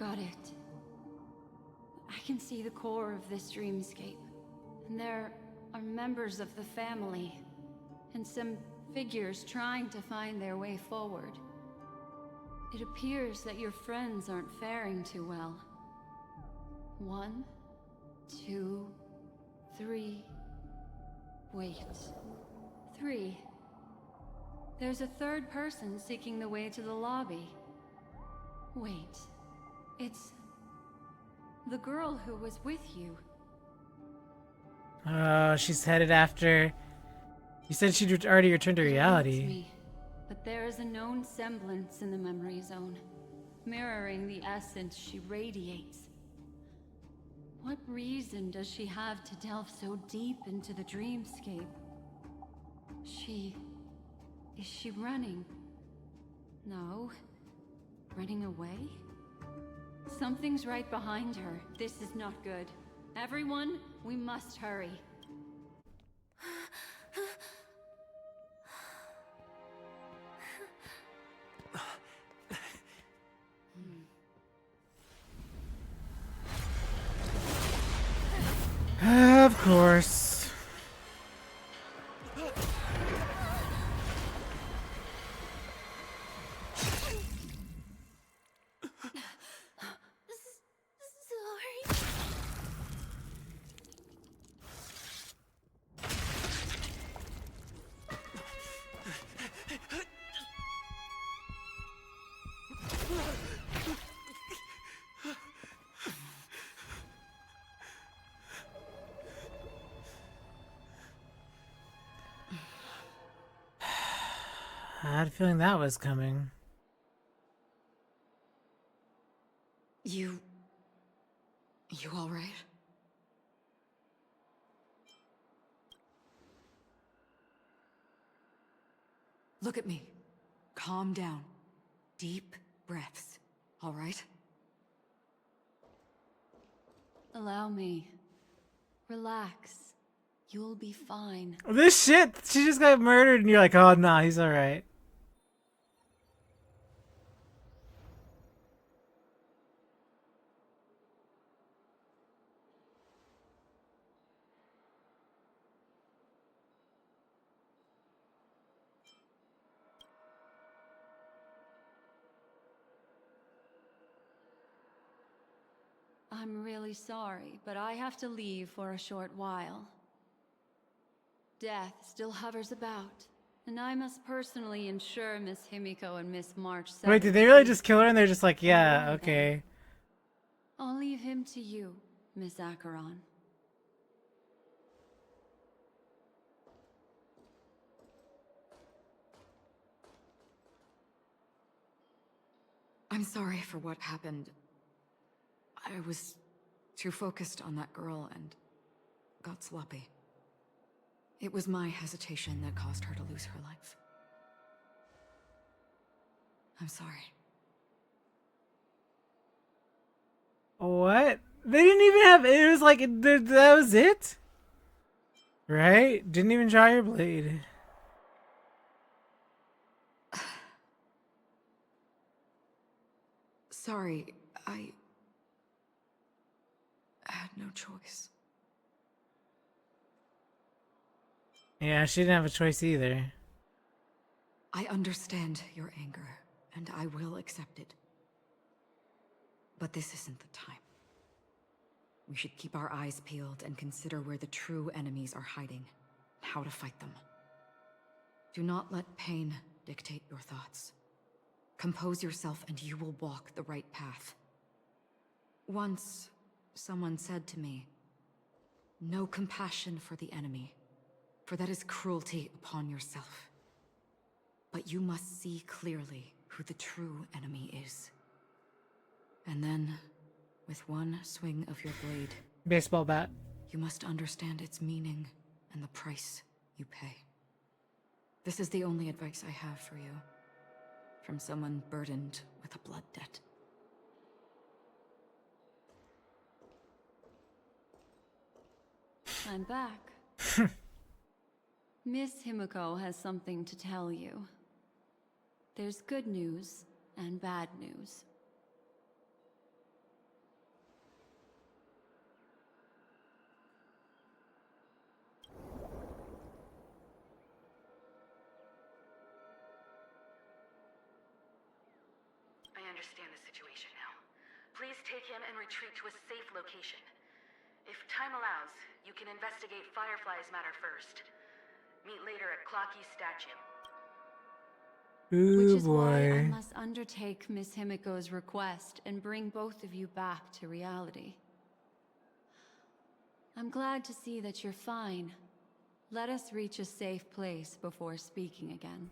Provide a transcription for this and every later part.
Got it. I can see the core of this dreamscape. And there are members of the family. And some figures trying to find their way forward. It appears that your friends aren't faring too well. 1, 2, 3... Wait. 3. There's a third person seeking the way to the lobby. Wait. It's... the girl who was with you. Oh, she's headed after... You said she'd already returned to reality. Me, but there is a known semblance in the memory zone, mirroring the essence she radiates. What reason does she have to delve so deep into the dreamscape? Is she running? No. Running away? Something's right behind her. This is not good. Everyone, we must hurry. Of course. I had a feeling that was coming. You all right? Look at me. Calm down. Deep breaths. All right? Allow me. Relax. You'll be fine. This shit! She just got murdered and you're like, oh nah, he's alright. I'm really sorry, but I have to leave for a short while. Death still hovers about, and I must personally ensure Miss Himiko and Miss March... Wait, did they really just kill her and they're just like, yeah, okay. I'll leave him to you, Miss Acheron. I'm sorry for what happened. I was too focused on that girl and got sloppy. It was my hesitation that caused her to lose her life. I'm sorry. What? They didn't even have... It was like, that was it? Right? Didn't even draw your blade. Sorry, I had no choice. Yeah, she didn't have a choice either. I understand your anger, and I will accept it. But this isn't the time. We should keep our eyes peeled and consider where the true enemies are hiding, and how to fight them. Do not let pain dictate your thoughts. Compose yourself and you will walk the right path. Once, someone said to me, "No compassion for the enemy, for that is cruelty upon yourself. But you must see clearly who the true enemy is." And then, with one swing of your blade, Baseball bat. you must understand its meaning and the price you pay. This is the only advice I have for you, from someone burdened with a blood debt. I'm back. Miss Himiko has something to tell you. There's good news and bad news. understand the situation now. Please take him and retreat to a safe location. If time allows, you can investigate Firefly's matter first. Meet later at Clocky's statue. Which Ooh is why I boy. must undertake Miss Himiko's request and bring both of you back to reality. I'm glad to see that you're fine. Let us reach a safe place before speaking again.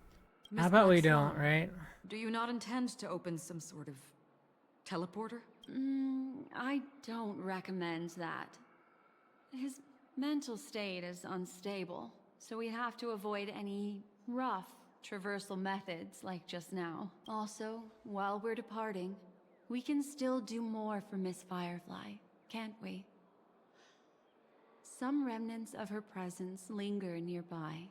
Miss How about we Black don't, Swan, right? do you not intend to open some sort of teleporter? I don't recommend that. His mental state is unstable, so we have to avoid any rough traversal methods like just now. Also, while we're departing, we can still do more for Miss Firefly, can't we? Some remnants of her presence linger nearby.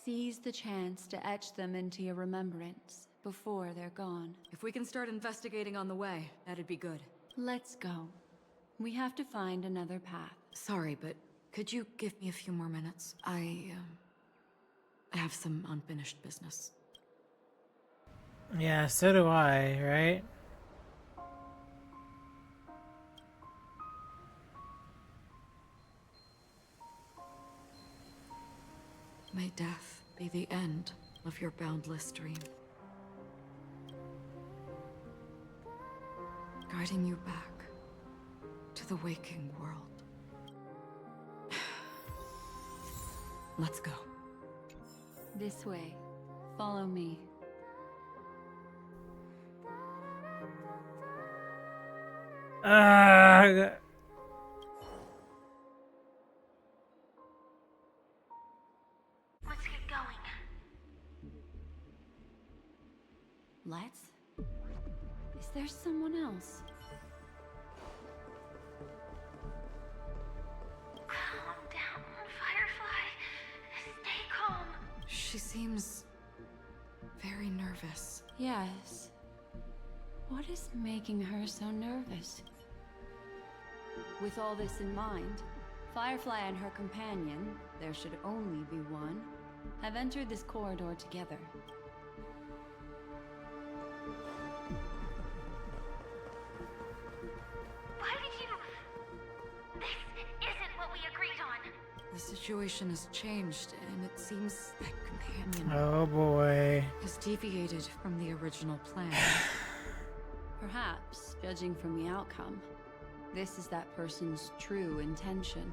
Seize the chance to etch them into your remembrance before they're gone. If we can start investigating on the way, that'd be good. Let's go. We have to find another path. Sorry, but could you give me a few more minutes? I have some unfinished business. Yeah, so do I, right? May death be the end of your boundless dream, guiding you back to the waking world. Let's go. This way. Follow me. Uh, Let's get going. Let's? Is there someone else? Calm down, Firefly. Stay calm. She seems very nervous. Yes. What is making her so nervous? With all this in mind, Firefly and her companion, there should only be one, have entered this corridor together. Why did you... This isn't what we agreed on. The situation has changed, and it seems that companion oh boy. has deviated from the original plan. Perhaps, judging from the outcome, this is that person's true intention.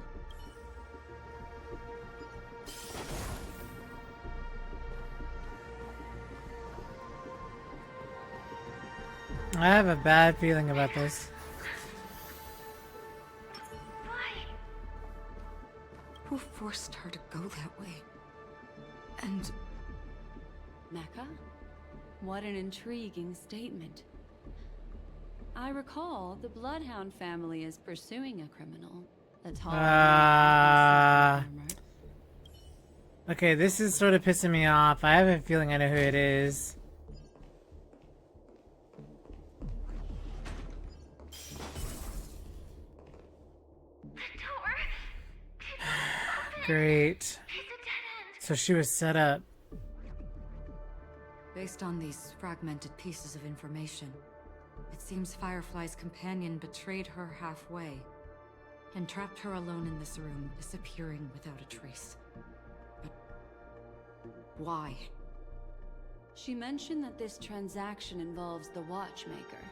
I have a bad feeling about this. Why? Who forced her to go that way? And Mecca? What an intriguing statement. I recall the Bloodhound family is pursuing a criminal. A tall, armored. Okay, this is sort of pissing me off. I have a feeling I know who it is. The door. Great. It's a dead end. So she was set up. based on these fragmented pieces of information, it seems Firefly's companion betrayed her halfway and trapped her alone in this room, disappearing without a trace. But why? She mentioned that this transaction involves the watchmaker,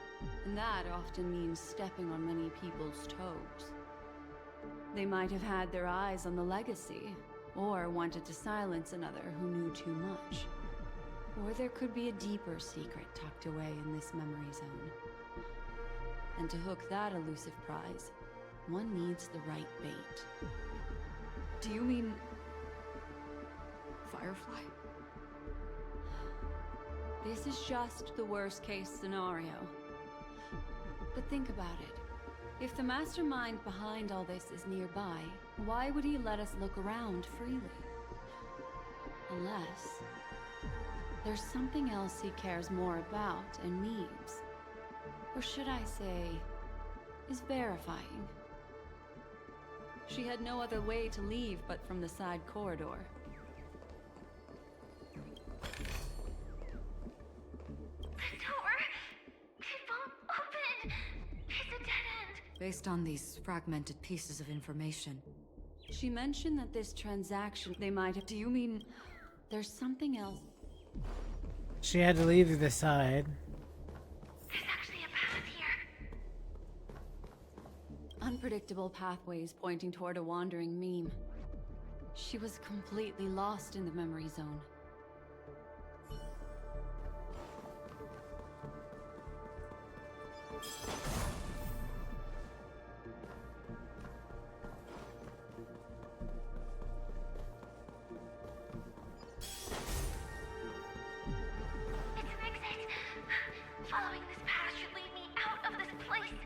and that often means stepping on many people's toes. They might have had their eyes on the legacy, or wanted to silence another who knew too much. Or there could be a deeper secret tucked away in this memory zone. And to hook that elusive prize, one needs the right bait. Do you mean Firefly? This is just the worst-case scenario. But think about it. If the mastermind behind all this is nearby, why would he let us look around freely? Unless there's something else he cares more about and needs. Or should I say, is verifying. She had no other way to leave but from the side corridor. The door. It Based on these fragmented pieces of information, She mentioned that this transaction they might have. Do you mean there's something else? She had to leave the side. There's actually a path here. Unpredictable pathways pointing toward a wandering meme. She was completely lost in the memory zone. It's an exit. Following this path should lead me out of this place.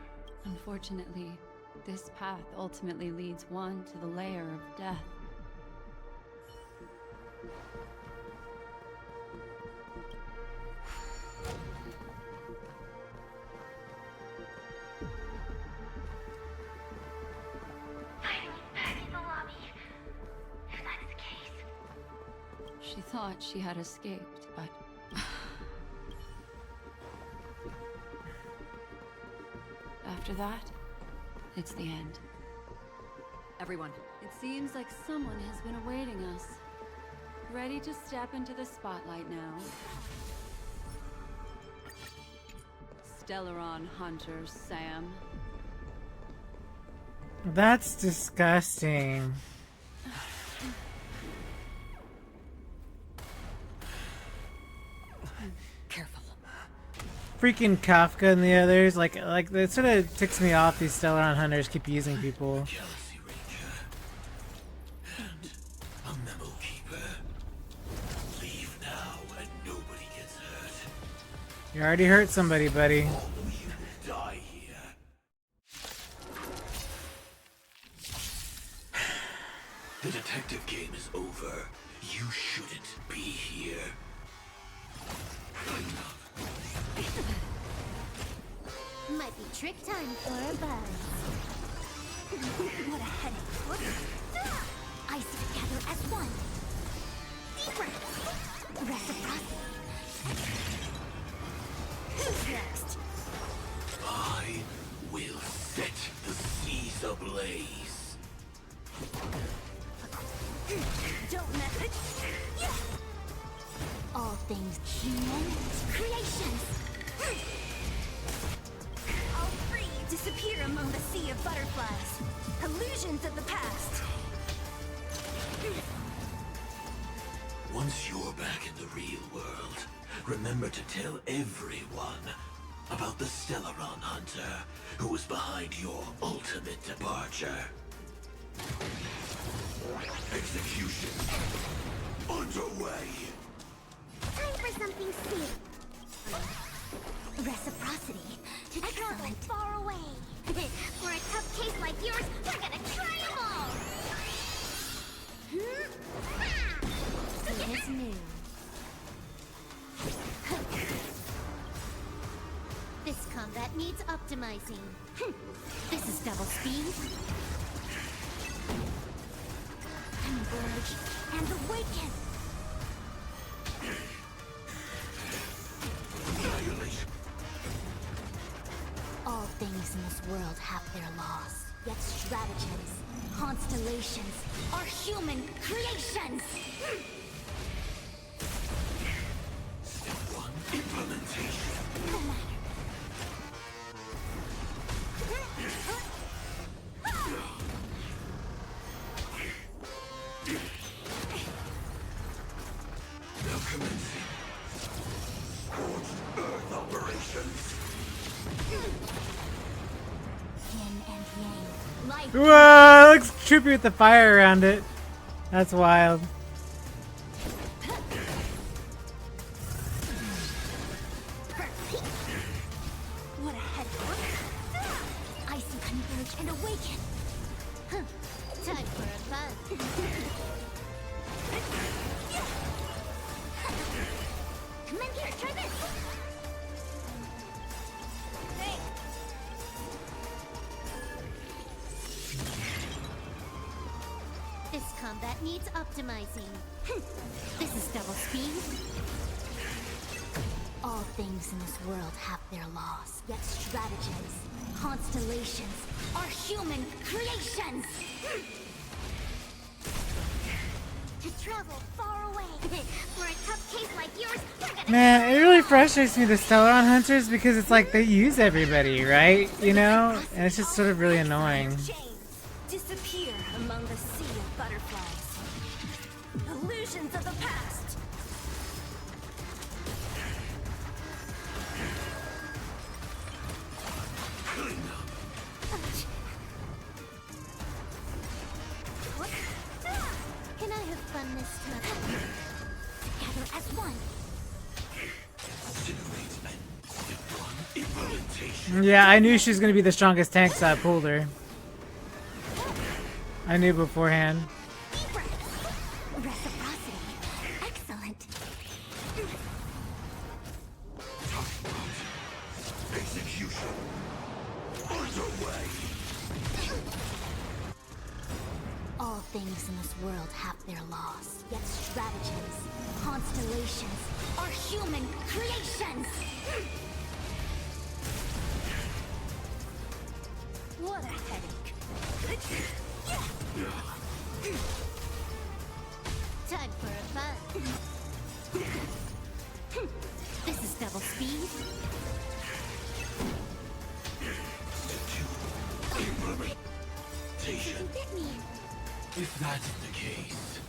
Unfortunately, this path ultimately leads one to the lair of death. Finally back in the lobby. If that's the case. She thought she had escaped, but after that, it's the end. everyone, It seems like someone has been awaiting us. Ready to step into the spotlight now. Stellaron Hunter Sam. That's disgusting. careful. Freaking Kafka and the others, like that sort of ticks me off. These Stellaron hunters keep using people. Galaxy Ranger and a memo keeper. Leave now and nobody gets hurt. You already hurt somebody, buddy. All of you will die here. The detective game is over. You shouldn't be here. Might be trick time for a buzz. What a headache. Ice together as one. Deep breath. Reciprocity. Who's next? I will set the seas ablaze. Don't message. All things human creations. All free disappear among the sea of butterflies. Illusions of the past. Once you're back in the real world, remember to tell everyone about the Stellaron Hunter who was behind your ultimate departure. Execution underway. Time for something sweet. Reciprocity. I travel far away. For a tough case like yours, we're gonna try them all. It is new. This combat needs optimizing. This is double speed. Converge and awaken. Annihilation. All things in this world have their laws. Yet stratagems, constellations, are human creations! Step 1, implementation. No matter. Now commencing. Scorched Earth operations. Yin and yang. Life. Whoa, it looks trippy with the fire around it. That's wild. What a head. Icy converge and awaken. Time for a buzz. Come in here, try this. Hey. This combat needs optimizing. This is double speed. All things in this world have their laws, yet stratagems, constellations are human creations! To travel far away. For a tough case like yours, we're gonna... Man, it really frustrates me, the Stellaron Hunters, because it's like they use everybody, right? You know? And it's just sort of really annoying. Disappear among the sea of butterflies. Illusions of the past. What? Can I have fun this time? Together as one. Yeah, I knew she was going to be the strongest tank, so I pulled her. I knew beforehand. Reciprocity. Excellent. Execution. Underway. All things in this world have their laws, yet stratagems, constellations are human creations! What a headache. Time for a fun. This is double speed. You can get me. If that's the case.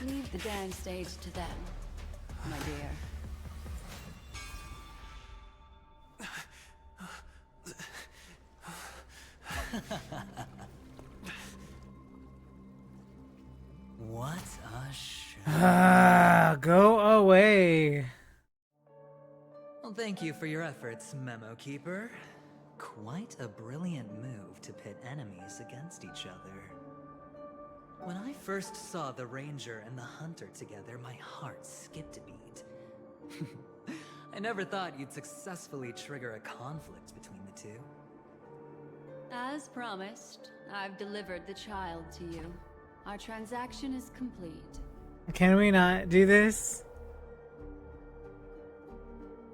Leave the dance stage to them, my dear. What a show. Ah, go away. Well, thank you for your efforts, Memo Keeper. Quite a brilliant move to pit enemies against each other. When I first saw the Ranger and the Hunter together, my heart skipped a beat. I never thought you'd successfully trigger a conflict between the two. As promised, I've delivered the child to you. Our transaction is complete. Can we not do this?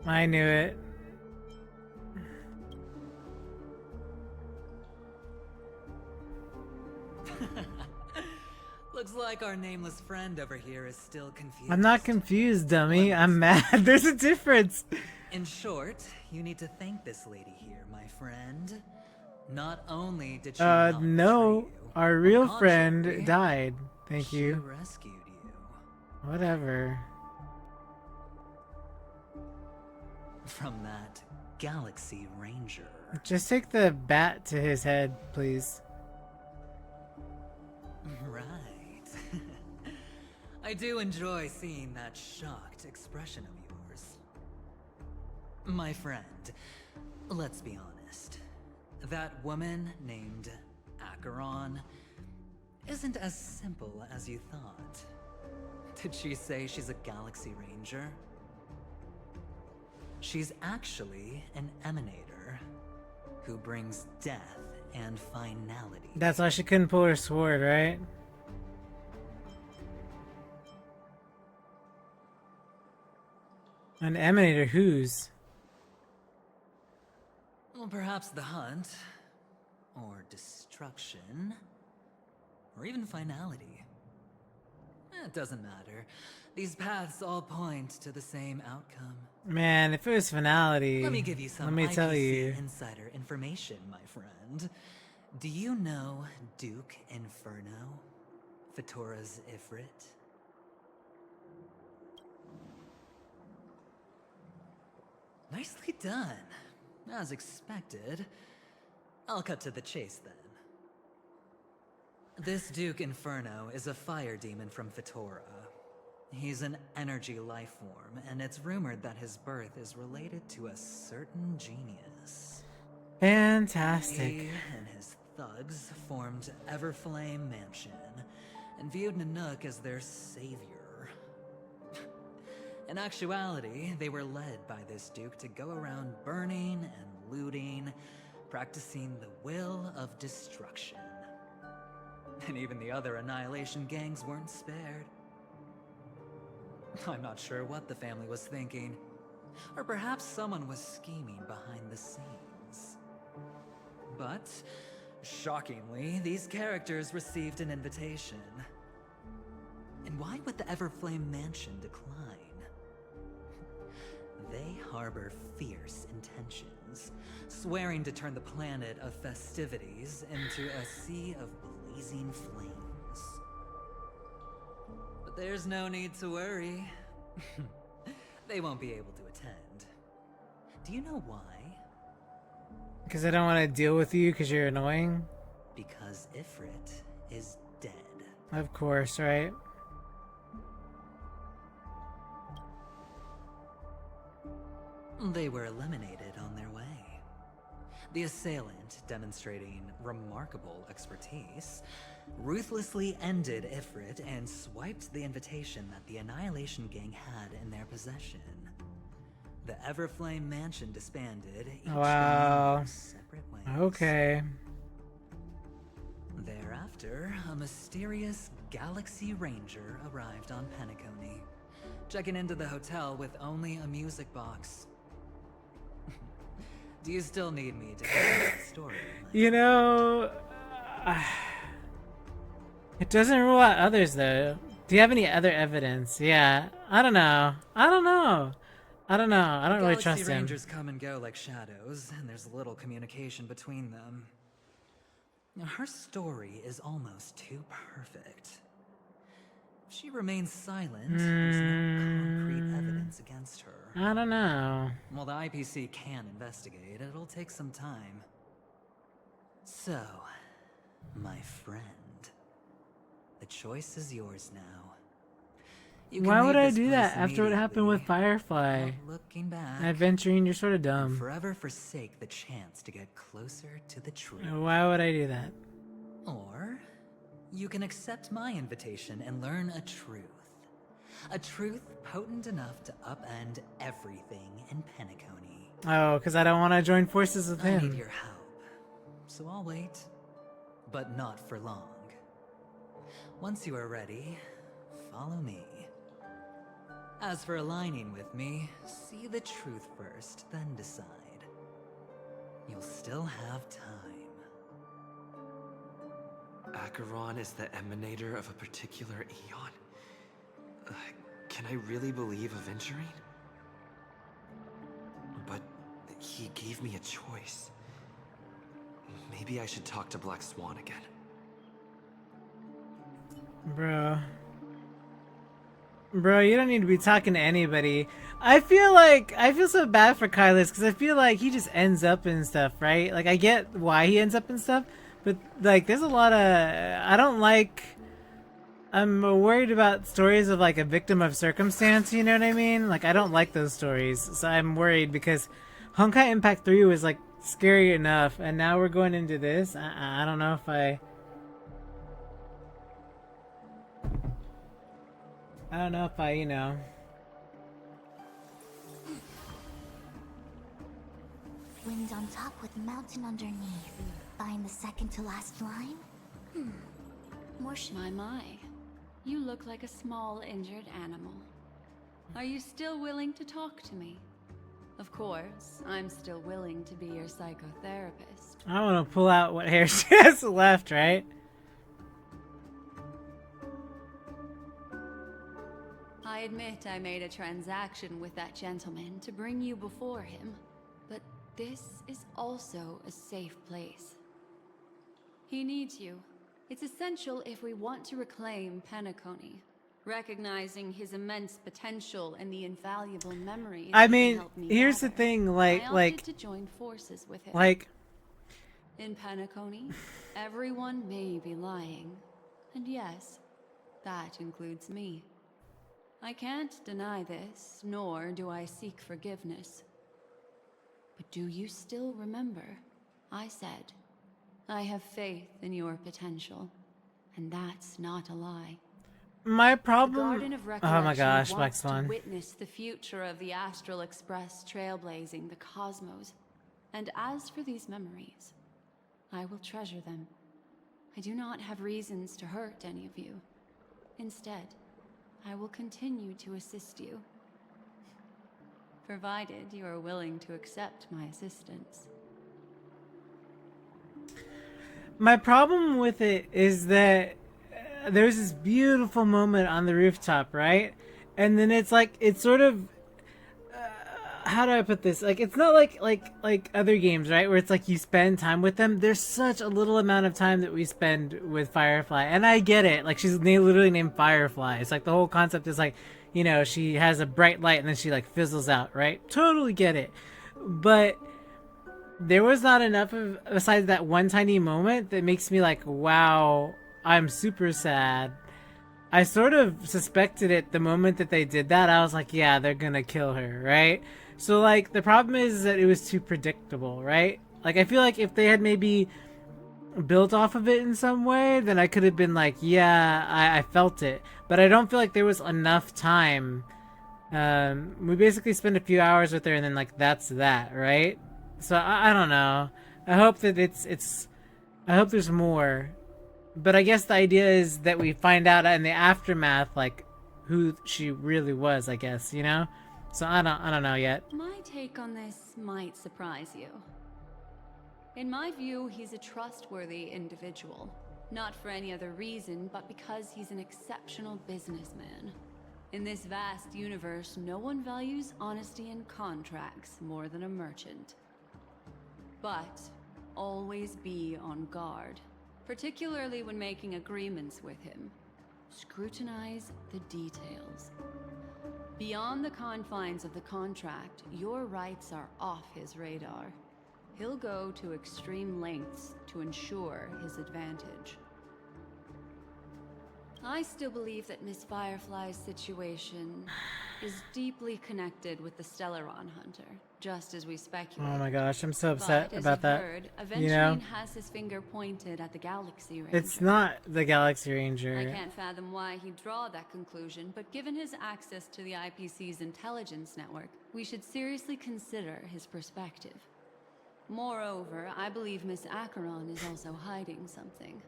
I knew it. Looks like our nameless friend over here is still confused. I'm not confused, dummy. I'm mad. There's a difference. In short, you need to thank this lady here, my friend. Not only did she not betray no. you, Our on real the friend contrary, died. Thank she you. rescued you Whatever. from that Galaxy Ranger. Just take the bat to his head, please. Right. I do enjoy seeing that shocked expression of yours. My friend, let's be honest. That woman named Acheron isn't as simple as you thought. Did she say she's a Galaxy Ranger? She's actually an Emanator who brings death and finality. That's why she couldn't pull her sword, right? An emanator whose? Well, perhaps the hunt, or destruction, or even finality. It doesn't matter. These paths all point to the same outcome. Man, if it was finality, Let me give you some let me tell IPC you. insider information, my friend. Do you know Duke Inferno? Fatora's Ifrit? Nicely done. As expected. I'll cut to the chase then. This Duke Inferno is a fire demon from Fatora. He's an energy life form, and it's rumored that his birth is related to a certain genius. Fantastic. He and his thugs formed Everflame Mansion, and viewed Nanook as their savior. In actuality, they were led by this Duke to go around burning and looting, practicing the will of destruction. And even the other Annihilation gangs weren't spared. I'm not sure what the family was thinking. Or perhaps someone was scheming behind the scenes. But, shockingly, these characters received an invitation. And why would the Everflame Mansion decline? They harbor fierce intentions, swearing to turn the planet of festivities into a sea of blazing flames. But there's no need to worry. They won't be able to attend. Do you know why? Because I don't want to deal with you because you're annoying. Because Ifrit is dead. Of course, right? They were eliminated on their way. The assailant, demonstrating remarkable expertise, ruthlessly ended Ifrit and swiped the invitation that the Annihilation Gang had in their possession. The Everflame Mansion disbanded, each Wow. going their separate ways. Okay. Thereafter, a mysterious Galaxy Ranger arrived on Penacony, checking into the hotel with only a music box. Do you still need me to tell the story? You know, it doesn't rule out others though. Do you have any other evidence? Yeah, I don't know. I don't really trust Galaxy him. Rangers come and go like shadows, and there's little communication between them. Now, her story is almost too perfect. If she remains silent, there's no concrete evidence against her. I don't know. While the IPC can investigate, it'll take some time. So, my friend, the choice is yours now. You can Why would leave I this do that place after what happened with immediately, Firefly? without looking back, Adventuring, you're sort of and dumb. forever forsake the chance to get closer to the truth. Why would I do that? Or you can accept my invitation and learn a truth. A truth potent enough to upend everything in Penacony. Oh, because I don't want to join forces with I need him. your help, so I'll wait. But not for long. Once you are ready, follow me. As for aligning with me, see the truth first, then decide. You'll still have time. Acheron is the emanator of a particular eon? Can I really believe Aventurine? But he gave me a choice. Maybe I should talk to Black Swan again. Bro, you don't need to be talking to anybody. I feel so bad for Kylus because I feel like he just ends up in stuff, right? Like, I get why he ends up in stuff, but like, there's a lot of, I'm worried about stories of like a victim of circumstance, you know what I mean? Like, I don't like those stories, so I'm worried because Honkai Impact 3 was like scary enough, and now we're going into this. I don't know if I don't know if I, Wind on top with mountain underneath. Find the second to last line? More My. You look like a small injured animal. Are you still willing to talk to me? Of course, I'm still willing to be your psychotherapist. I want to pull out what hair she has left, right? I admit I made a transaction with that gentleman to bring you before him, but this is also a safe place. He needs you. It's essential if we want to reclaim Penacony, recognizing his immense potential and the invaluable memories. I he mean, helped me here's the gather. thing, I opted to join forces with him. In Penacony, everyone may be lying, and yes, that includes me. I can't deny this, nor do I seek forgiveness. But do you still remember? I said, I have faith in your potential, and that's not a lie. My The problem. Garden of Oh my Recollection gosh, Black wants to Swan. witness the future of the Astral Express trailblazing the cosmos. And as for these memories, I will treasure them. I do not have reasons to hurt any of you. Instead, I will continue to assist you. Provided you are willing to accept my assistance. My problem with it is that there's this beautiful moment on the rooftop, right? And then it's like, it's sort of, how do I put this? Like, it's not like other games, right? Where it's like you spend time with them. There's such a little amount of time that we spend with Firefly. And I get it. Like, she's literally named Firefly. It's like the whole concept is like, you know, she has a bright light and then she like fizzles out, right? Totally get it. But there was not enough of, besides that one tiny moment, that makes me like, wow, I'm super sad. I sort of suspected it the moment that they did that. I was like, yeah, they're gonna kill her, right? So like, the problem is that it was too predictable, right? Like, I feel like if they had maybe built off of it in some way, then I could have been like, yeah, I felt it. But I don't feel like there was enough time. We basically spent a few hours with her and then like, that's that, right? So I don't know. I hope that I hope there's more. But I guess the idea is that we find out in the aftermath, like, who she really was, I guess, you know? So I don't know yet. My take on this might surprise you. In my view, he's a trustworthy individual. Not for any other reason, but because he's an exceptional businessman. In this vast universe, no one values honesty in contracts more than a merchant. But always be on guard, particularly when making agreements with him. Scrutinize the details. Beyond the confines of the contract, your rights are off his radar. He'll go to extreme lengths to ensure his advantage. I still believe that Miss Firefly's situation is deeply connected with the Stellaron Hunter, just as we speculate. Oh my gosh, I'm so upset But, as about you've that. heard, You know? Aventurine has his finger pointed at the Galaxy Ranger. It's not the Galaxy Ranger. I can't fathom why he'd draw that conclusion, but given his access to the IPC's intelligence network, we should seriously consider his perspective. Moreover, I believe Miss Acheron is also hiding something.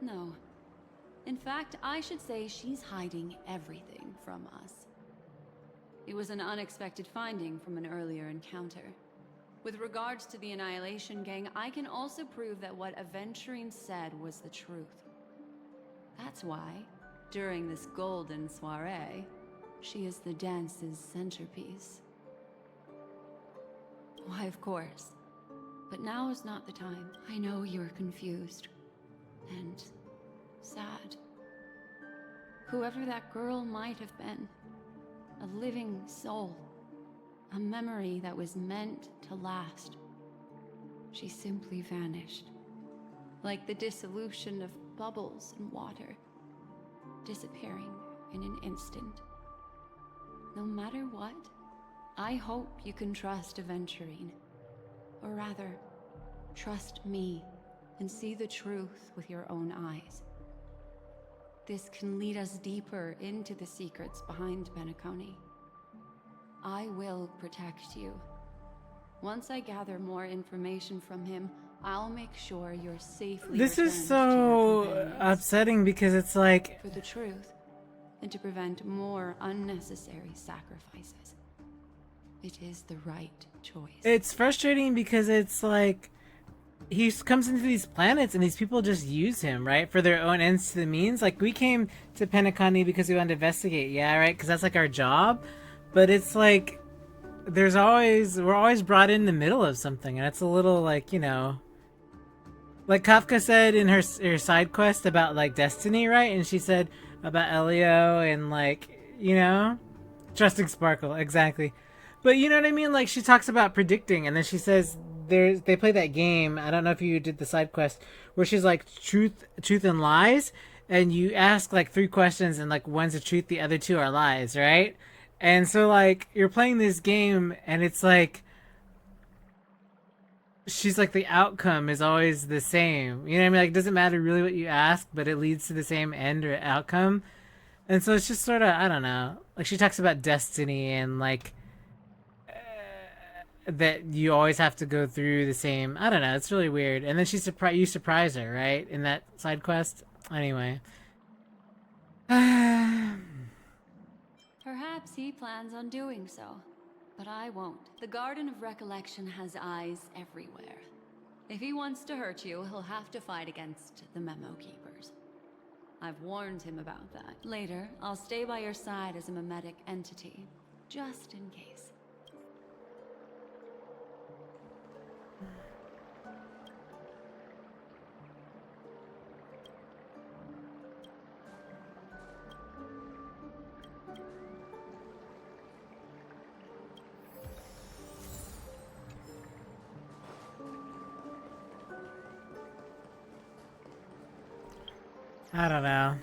No. In fact, I should say she's hiding everything from us. It was an unexpected finding from an earlier encounter. With regards to the Annihilation Gang, I can also prove that what Aventurine said was the truth. That's why, during this golden soiree, she is the dance's centerpiece. Why, of course. But now is not the time. I know you're confused. And sad. Whoever that girl might have been. A living soul. A memory that was meant to last. She simply vanished. Like the dissolution of bubbles in water. Disappearing in an instant. No matter what, I hope you can trust Aventurine. Or rather, trust me and see the truth with your own eyes. This can lead us deeper into the secrets behind Penacony. I will protect you. Once I gather more information from him, I'll make sure you're safely This is returned to so your companions. upsetting because it's like, For the truth, and to prevent more unnecessary sacrifices. It is the right choice. it's frustrating because it's like, he comes into these planets and these people just use him, right? For their own ends to the means. Like, we came to Penacony because we wanted to investigate, yeah, right? Because that's like our job. But it's like, we're always brought in the middle of something. And it's a little like, you know, like Kafka said in her side quest about like Destiny, right? And she said about Elio and like, you know, trusting Sparkle, exactly. But you know what I mean? Like, she talks about predicting and then she says, they play that game, I don't know if you did the side quest, where she's like truth and lies, and you ask like 3 questions and like one's the truth, the other 2 are lies, right? And so like you're playing this game and it's like she's like the outcome is always the same. You know what I mean? Like, it doesn't matter really what you ask, but it leads to the same end or outcome. And so it's just sort of, I don't know. Like, she talks about destiny and like that you always have to go through the same. I don't know. It's really weird. And then you surprise her, right, in that side quest. Anyway. Perhaps he plans on doing so, but I won't. The Garden of Recollection has eyes everywhere. If he wants to hurt you, he'll have to fight against the Memo Keepers. I've warned him about that. Later, I'll stay by your side as a mimetic entity, just in case. I don't know.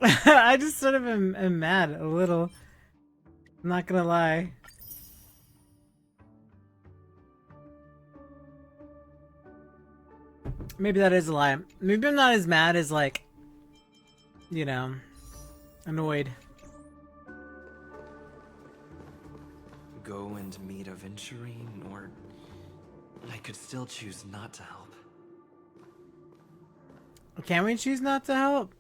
I just sort of am mad a little. I'm not gonna lie. Maybe that is a lie. Maybe I'm not as mad as, like, you know, annoyed. Go and meet Aventurine, or I could still choose not to help. Can we choose not to help?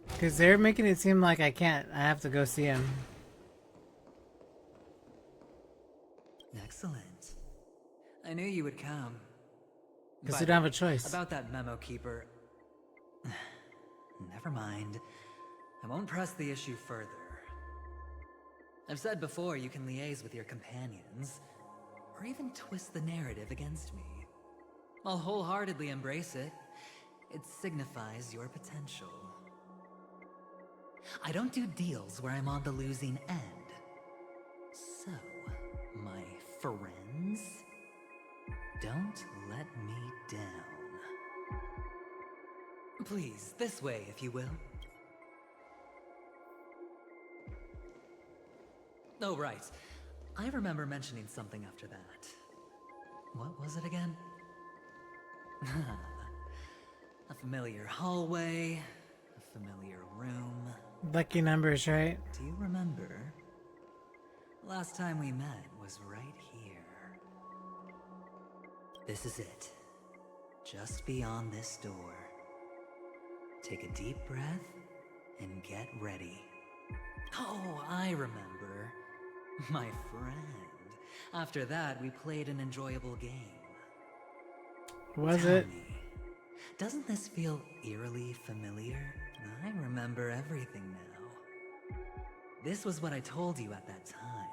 Because they're making it seem like I can't. I have to go see him. Excellent. I knew you would come. Because you don't have a choice. About that Memo Keeper. Never mind. I won't press the issue further. I've said before you can liaise with your companions, or even twist the narrative against me. I'll wholeheartedly embrace it. It signifies your potential. I don't do deals where I'm on the losing end. So, my friends, don't let me down. Please, this way, if you will. Oh, right. I remember mentioning something after that. What was it again? A familiar hallway, a familiar room. Lucky numbers, right? Do you remember? Last time we met was right here. This is it. Just beyond this door. Take a deep breath and get ready. Oh, I remember. My friend. After that, we played an enjoyable game. Was Tell it? me, doesn't this feel eerily familiar? I remember everything now. This was what I told you at that time.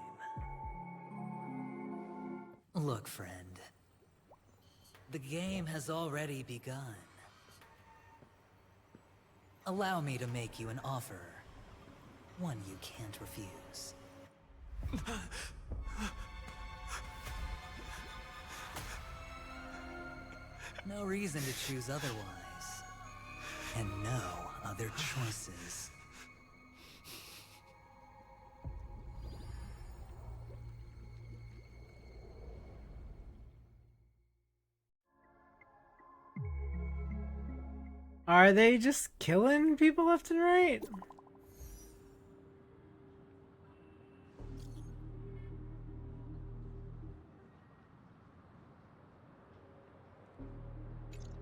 Look, friend. The game has already begun. Allow me to make you an offer. One you can't refuse. No reason to choose otherwise. And no other choices. Are they just killing people left and right?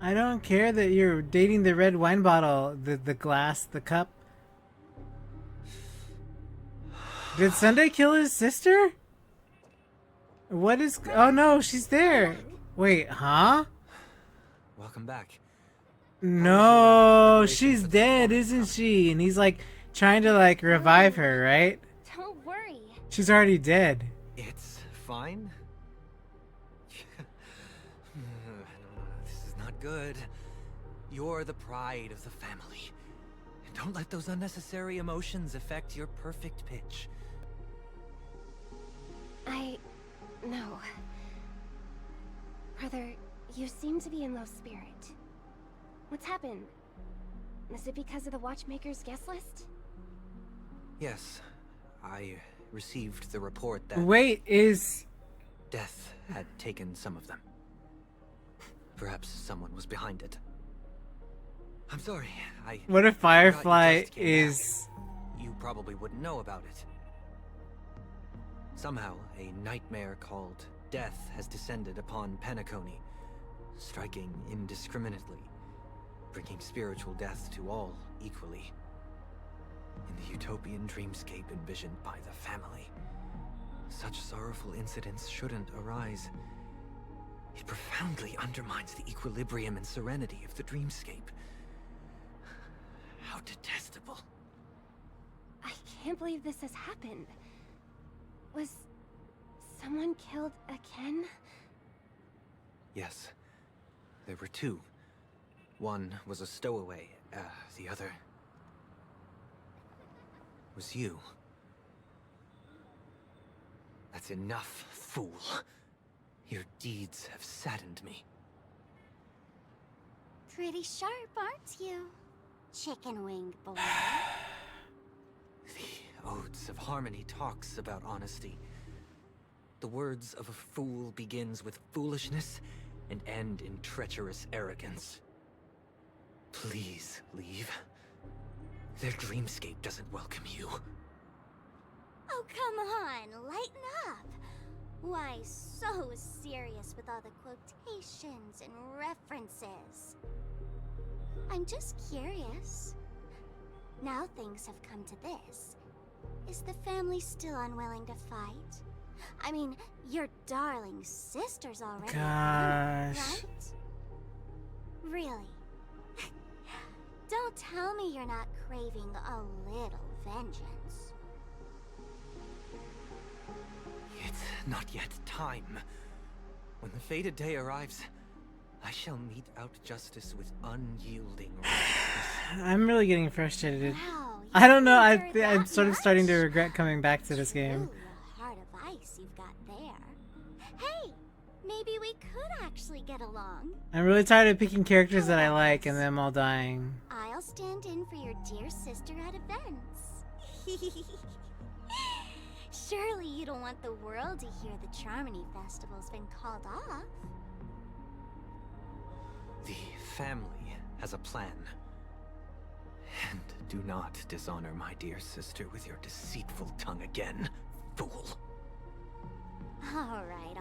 I don't care that you're dating the red wine bottle, the glass, the cup. Did Sunday kill his sister? What is... Oh no, she's there. Wait, huh? welcome back. No, she's dead, isn't she? And he's like trying to like revive her, right? Don't worry. She's already dead. It's fine. This is not good. You're the pride of the family. Don't let those unnecessary emotions affect your perfect pitch. No. Brother, you seem to be in low spirit. What's happened? Is it because of the Watchmaker's guest list? Yes, I received the report that Wait, is... death had taken some of them. Perhaps someone was behind it. I'm sorry, What if forgot you Firefly just came is... back. You probably wouldn't know about it. Somehow, a nightmare called Death has descended upon Penacony, striking indiscriminately, bringing spiritual death to all equally. In the utopian dreamscape envisioned by the family, such sorrowful incidents shouldn't arise. It profoundly undermines the equilibrium and serenity of the dreamscape. How detestable. I can't believe this has happened. Was someone killed again? Yes. There were two. One was a stowaway, the other was you. That's enough, fool. Your deeds have saddened me. Pretty sharp, aren't you? Chicken wing boy. The Odes of Harmony talks about honesty. The words of a fool begins with foolishness and end in treacherous arrogance. Please leave. Their dreamscape doesn't welcome you. Oh, come on, lighten up. Why so serious with all the quotations and references? I'm just curious. Now things have come to this. Is the family still unwilling to fight? I mean, your darling sister's already Gosh. right? Really? Don't tell me you're not craving a little vengeance. It's not yet time. When the fated day arrives, I shall mete out justice with unyielding righteousness. I'm really getting frustrated. Wow, I don't know, you enjoyed I'm that sort of starting to much? regret coming back to this game. Truly a heart of ice you've got there. Hey, maybe we could actually get along. I'm really tired of picking characters that I like and them all dying. I'll stand in for your dear sister at events. Surely you don't want the world to hear the Charmony Festival's been called off. The family has a plan. And do not dishonor my dear sister with your deceitful tongue again, fool. All right.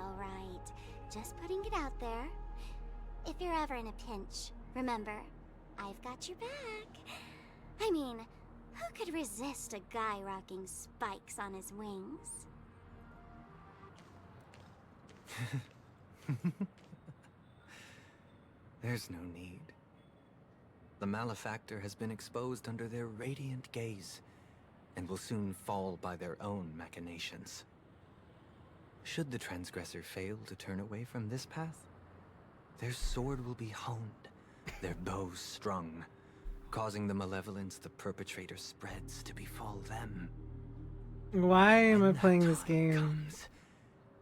Just putting it out there. If you're ever in a pinch, remember, I've got your back. I mean, who could resist a guy rocking spikes on his wings? There's no need. The malefactor has been exposed under their radiant gaze, and will soon fall by their own machinations. Should the transgressor fail to turn away from this path, their sword will be honed, their bows strung, causing the malevolence the perpetrator spreads to befall them. Why am I When that playing this time game? comes,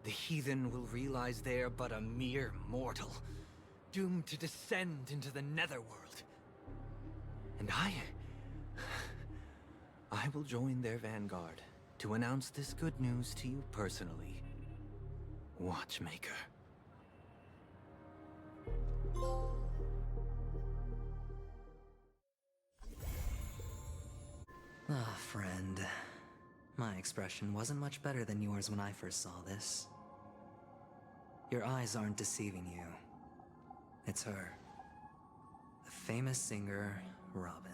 the heathen will realize they're but a mere mortal, doomed to descend into the netherworld. And I will join their vanguard to announce this good news to you personally, Watchmaker. Ah, friend. My expression wasn't much better than yours when I first saw this. Your eyes aren't deceiving you. It's her. The famous singer, Robin.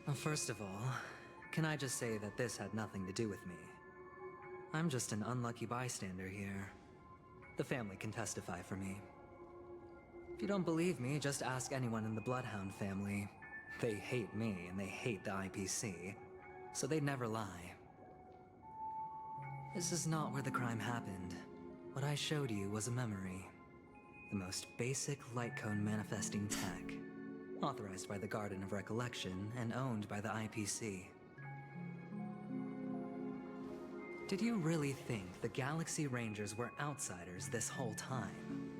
Well, first of all, can I just say that this had nothing to do with me? I'm just an unlucky bystander here. The family can testify for me. If you don't believe me, just ask anyone in the Bloodhound family. They hate me and they hate the IPC, so they'd never lie. This is not where the crime happened. What I showed you was a memory. The most basic light cone manifesting tech. Authorized by the Garden of Recollection and owned by the IPC. Did you really think the Galaxy Rangers were outsiders this whole time?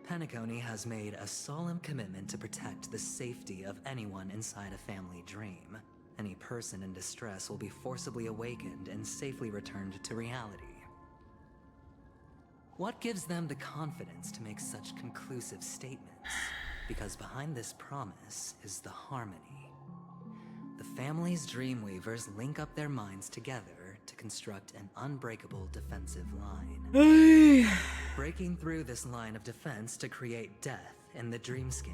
Penacony has made a solemn commitment to protect the safety of anyone inside a family dream. Any person in distress will be forcibly awakened and safely returned to reality. What gives them the confidence to make such conclusive statements? Because behind this promise is the harmony. The family's Dreamweavers link up their minds together to construct an unbreakable defensive line. Breaking through this line of defense to create death in the dreamscape.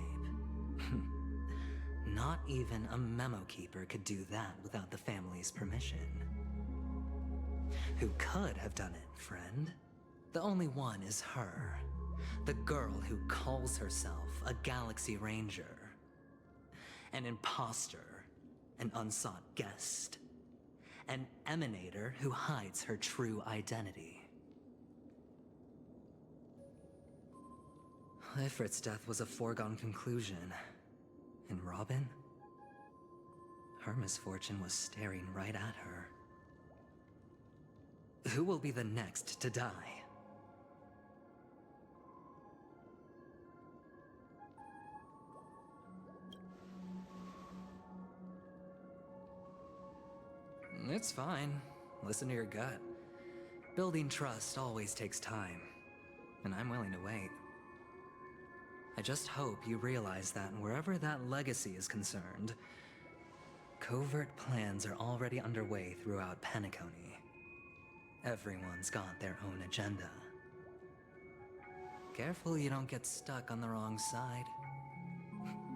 Not even a memo keeper could do that without the family's permission. Who could have done it, friend? The only one is her. The girl who calls herself a Galaxy Ranger. An imposter. An unsought guest. An emanator who hides her true identity. Ifrit's death was a foregone conclusion. And Robin? Her misfortune was staring right at her. Who will be the next to die? It's fine. Listen to your gut. Building trust always takes time, and I'm willing to wait. I just hope you realize that wherever that legacy is concerned, covert plans are already underway throughout Penacony. Everyone's got their own agenda. Careful you don't get stuck on the wrong side.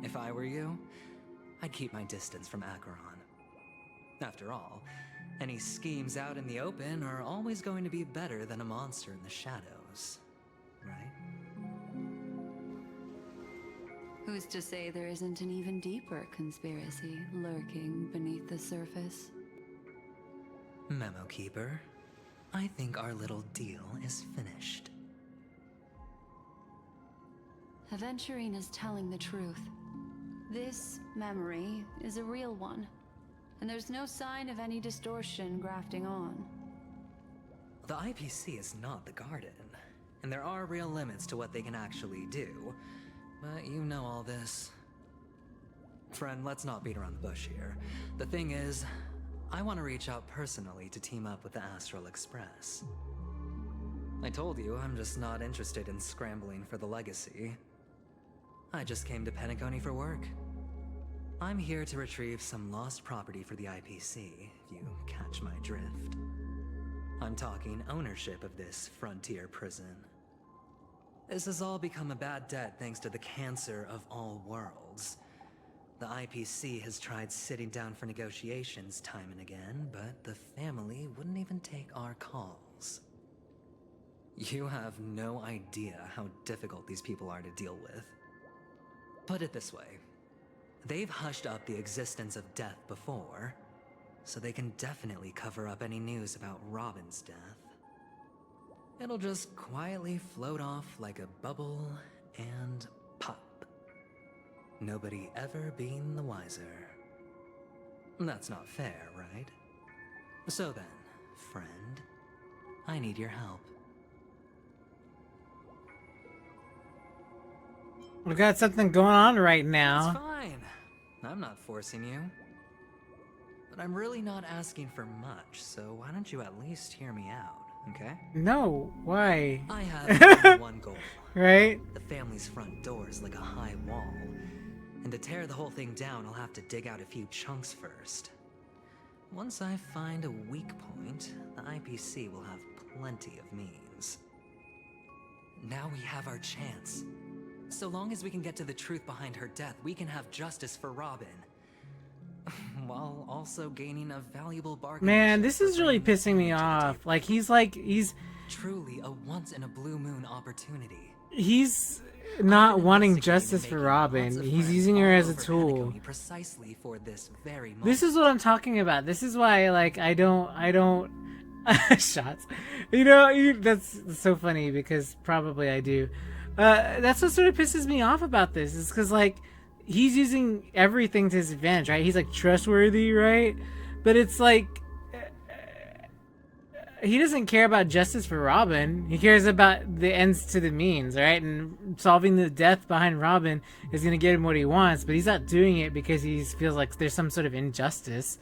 If I were you, I'd keep my distance from Acheron. After all, any schemes out in the open are always going to be better than a monster in the shadows, right? Who's to say there isn't an even deeper conspiracy lurking beneath the surface? Memo Keeper, I think our little deal is finished. Aventurine is telling the truth. This memory is a real one, and there's no sign of any distortion grafting on. The IPC is not the Garden, and there are real limits to what they can actually do. But you know all this. Friend, let's not beat around the bush here. The thing is, I want to reach out personally to team up with the Astral Express. I told you I'm just not interested in scrambling for the legacy. I just came to Penacony for work. I'm here to retrieve some lost property for the IPC, if you catch my drift. I'm talking ownership of this frontier prison. This has all become a bad debt thanks to the cancer of all worlds. The IPC has tried sitting down for negotiations time and again, but the family wouldn't even take our calls. You have no idea how difficult these people are to deal with. Put it this way. They've hushed up the existence of death before, so they can definitely cover up any news about Robin's death. It'll just quietly float off like a bubble and pop. Nobody ever being the wiser. That's not fair, right? So then, friend, I need your help. We got something going on right That's now. fine. I'm not forcing you. But I'm really not asking for much, so why don't you at least hear me out, okay? No, why? I have only one goal. Right? The family's front door is like a high wall. And to tear the whole thing down, I'll have to dig out a few chunks first. Once I find a weak point, the IPC will have plenty of means. Now we have our chance. So long as we can get to the truth behind her death, we can have justice for Robin. while also gaining a valuable bargain. Man, this is really pissing me off. Like he's truly a once-in-a-blue-moon opportunity. He's not wanting justice for Robin. He's using her as a tool. Precisely for this very moment. This is what I'm talking about. This is why, like, I don't shots. You know, that's so funny because probably I do. That's what sort of pisses me off about this. Is because like he's using everything to his advantage, right? He's like trustworthy, right? But it's like he doesn't care about justice for Robin. He cares about the ends to the means, right? And solving the death behind Robin is going to get him what he wants, but he's not doing it because he feels like there's some sort of injustice.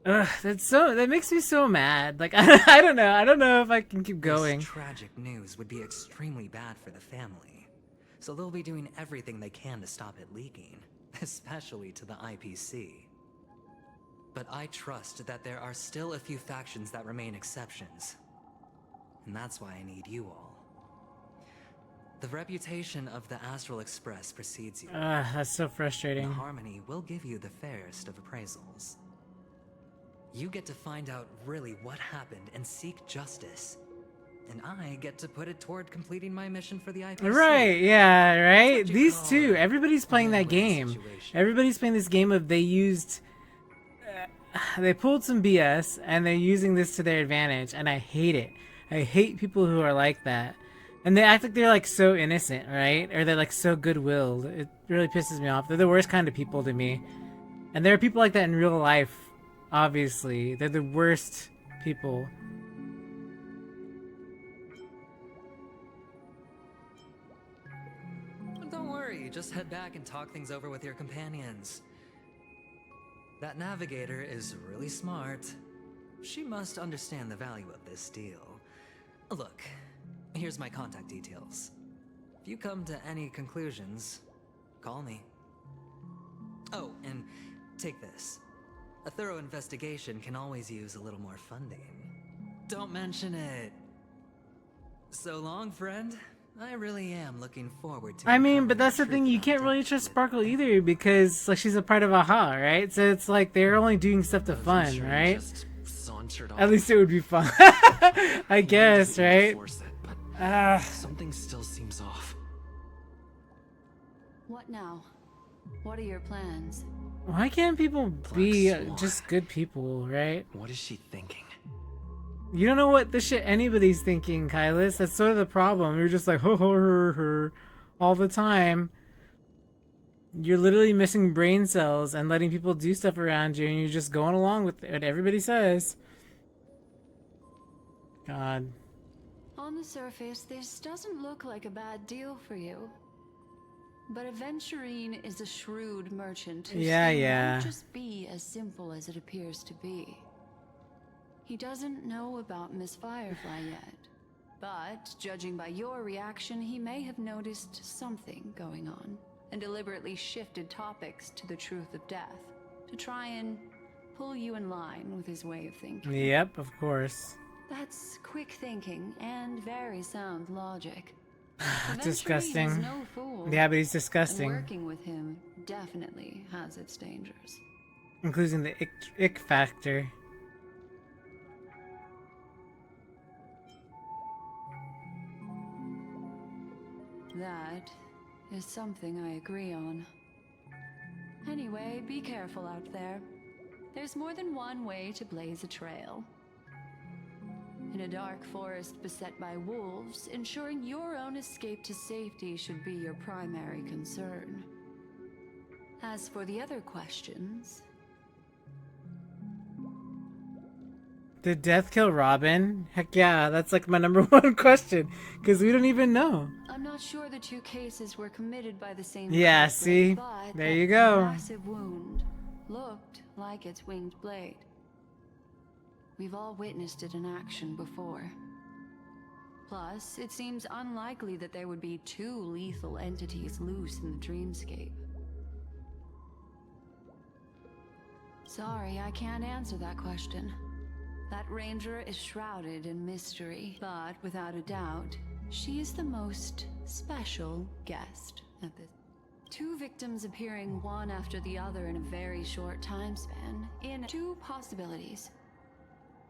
Ugh, that makes me so mad. Like, I don't know if I can keep going. This tragic news would be extremely bad for the family. So they'll be doing everything they can to stop it leaking, especially to the IPC. But I trust that there are still a few factions that remain exceptions. And that's why I need you all. The reputation of the Astral Express precedes you. That's so frustrating. And Harmony will give you the fairest of appraisals. You get to find out really what happened and seek justice. And I get to put it toward completing my mission for the IPC. Right, yeah, right? These two, everybody's playing that game. Situation. Everybody's playing this game of they pulled some BS and they're using this to their advantage, and I hate it. I hate people who are like that. And they act like they're like so innocent, right? Or they're like so good-willed. It really pisses me off. They're the worst kind of people to me. And there are people like that in real life, obviously. They're the worst people. Don't worry, just head back and talk things over with your companions. That navigator is really smart. She must understand the value of this deal. Look, here's my contact details. If you come to any conclusions, call me. Oh, and take this. A thorough investigation can always use a little more funding. Don't mention it. So long, friend. I really am looking forward to. I mean, but that's the thing. You can't really trust Sparkle either because, like, she's a part of AHA, right? So it's like they're only doing stuff to fun, right? At least it would be fun, I guess, right? Something still seems off. What now? What are your plans? Why can't people be just good people, right? What is she thinking? You don't know what the shit anybody's thinking, Kylus. That's sort of the problem. You're just like, ho ho her her all the time. You're literally missing brain cells and letting people do stuff around you, and you're just going along with what everybody says. God. On the surface, this doesn't look like a bad deal for you. But Aventurine is a shrewd merchant whose scheme won't just be as simple as it appears to be. He doesn't know about Miss Firefly yet, but judging by your reaction, he may have noticed something going on and deliberately shifted topics to the truth of death to try and pull you in line with his way of thinking. Yep, of course. That's quick thinking and very sound logic. Disgusting. Is no fool, yeah, but he's disgusting. and working with him definitely has its dangers. Including the ick factor. That is something I agree on. Anyway, be careful out there. There's more than one way to blaze a trail. In a dark forest beset by wolves, ensuring your own escape to safety should be your primary concern. As for the other questions... Did death kill Robin? Heck yeah, that's like my number one question, because we don't even know. I'm not sure the two cases were committed by the same Yeah, culprit, see? but There that you go. massive wound looked like its winged blade. We've all witnessed it in action before. Plus, it seems unlikely that there would be two lethal entities loose in the dreamscape. Sorry, I can't answer that question. That ranger is shrouded in mystery, but without a doubt, she is the most special guest at this. 2 victims appearing one after the other in a very short time span, in 2 possibilities.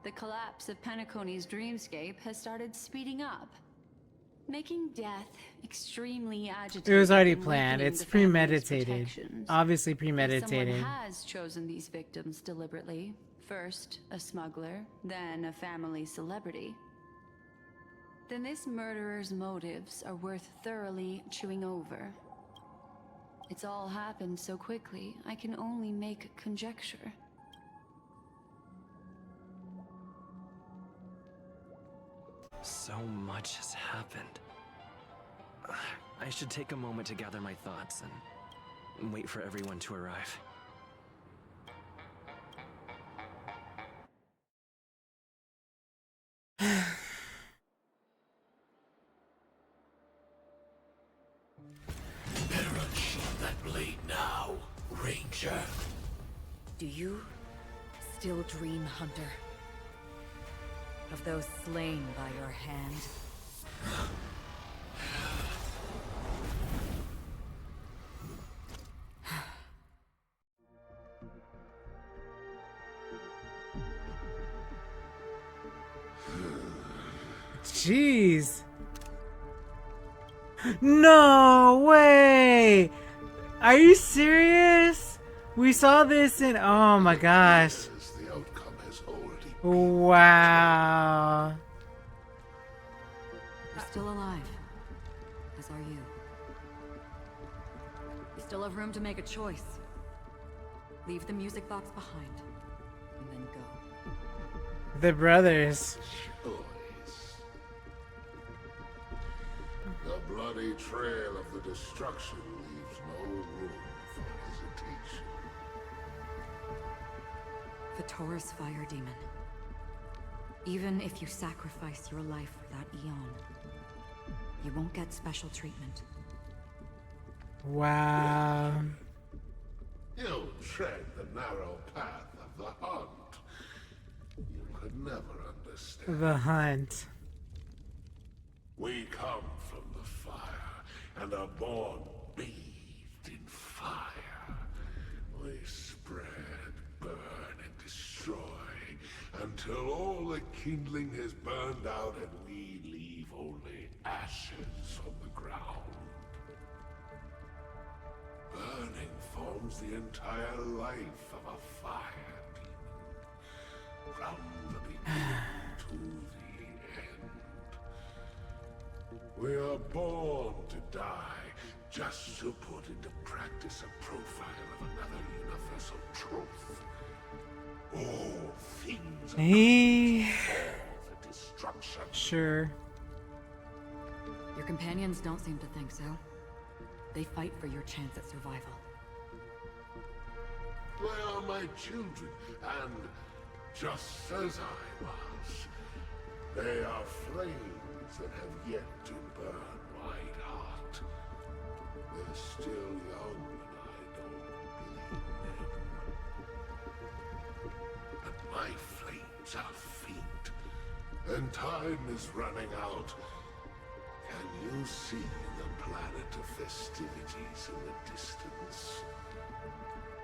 The collapse of Penacony's dreamscape has started speeding up, making death extremely agitated. It was already and planned. weakening It's the family's premeditated. protections. Obviously If premeditated. someone has chosen these victims deliberately, first a smuggler, then a family celebrity, then this murderer's motives are worth thoroughly chewing over. It's all happened so quickly, I can only make conjecture. So much has happened. I should take a moment to gather my thoughts and wait for everyone to arrive. Better unsheath that blade now, Ranger. Do you still dream, Hunter? Of those slain by your hand? Jeez. No way! Are you serious? We saw this in. Oh my gosh. The outcome has already Wow. You're still alive. As are you. You still have room to make a choice. Leave the music box behind, and then go. The brothers. choice. The bloody trail of the destruction leaves no room for hesitation. The Taurus Fire Demon. Even if you sacrifice your life for that Eon, you won't get special treatment. Wow. You tread the narrow path of the hunt. You could never understand. The hunt. We come from the fire and are born bathed in fire. We spread, burn, and destroy until all the kindling has burned out and we leave only ashes on the ground. Burning forms the entire life of a fire demon, from the beginning to the end. We are born to die, just to put into practice a profile of another universal truth. All things He. for destruction. Sure. Your companions don't seem to think so. They fight for your chance at survival. They are my children, and just as I was, they are flames that have yet to burn white hot. They're still young, and I don't believe them. But my flames are faint, and time is running out. Can you see the planet of festivities in the distance?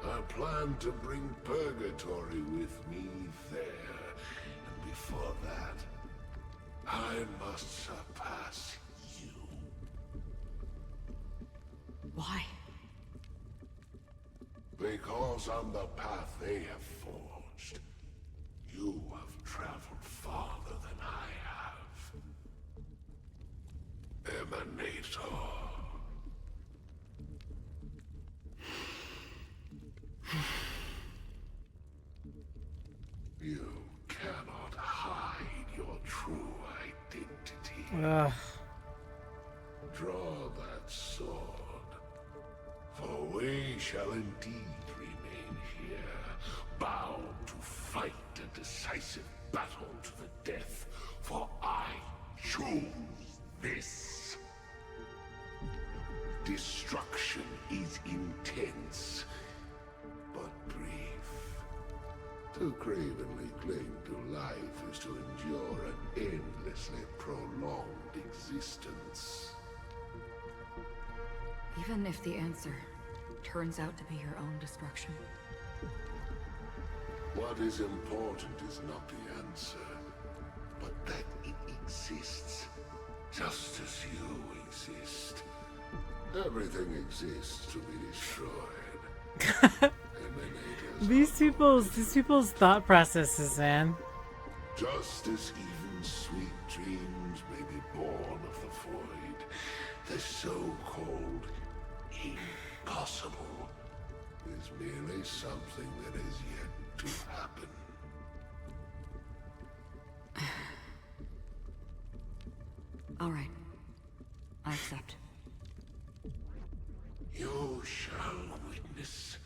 I plan to bring Purgatory with me there, and before that, I must surpass you. Why? Because on the path they have forged, you have traveled farther than I have. Emanator. You cannot hide your true identity. Ugh. Draw that sword, for we shall indeed remain here, bound to fight a decisive battle to the death, for I choose this. Destruction is intense, but brief. To cravenly cling to life is to endure an endlessly prolonged existence. Even Even if the answer turns out to be your own destruction. What is important is not the answer, but that it exists, just as you exist. Everything exists to be destroyed. These people's thought processes, man. Just as even sweet dreams may be born of the void, the so-called impossible is merely something that is yet to happen. All right. I accept. You shall witness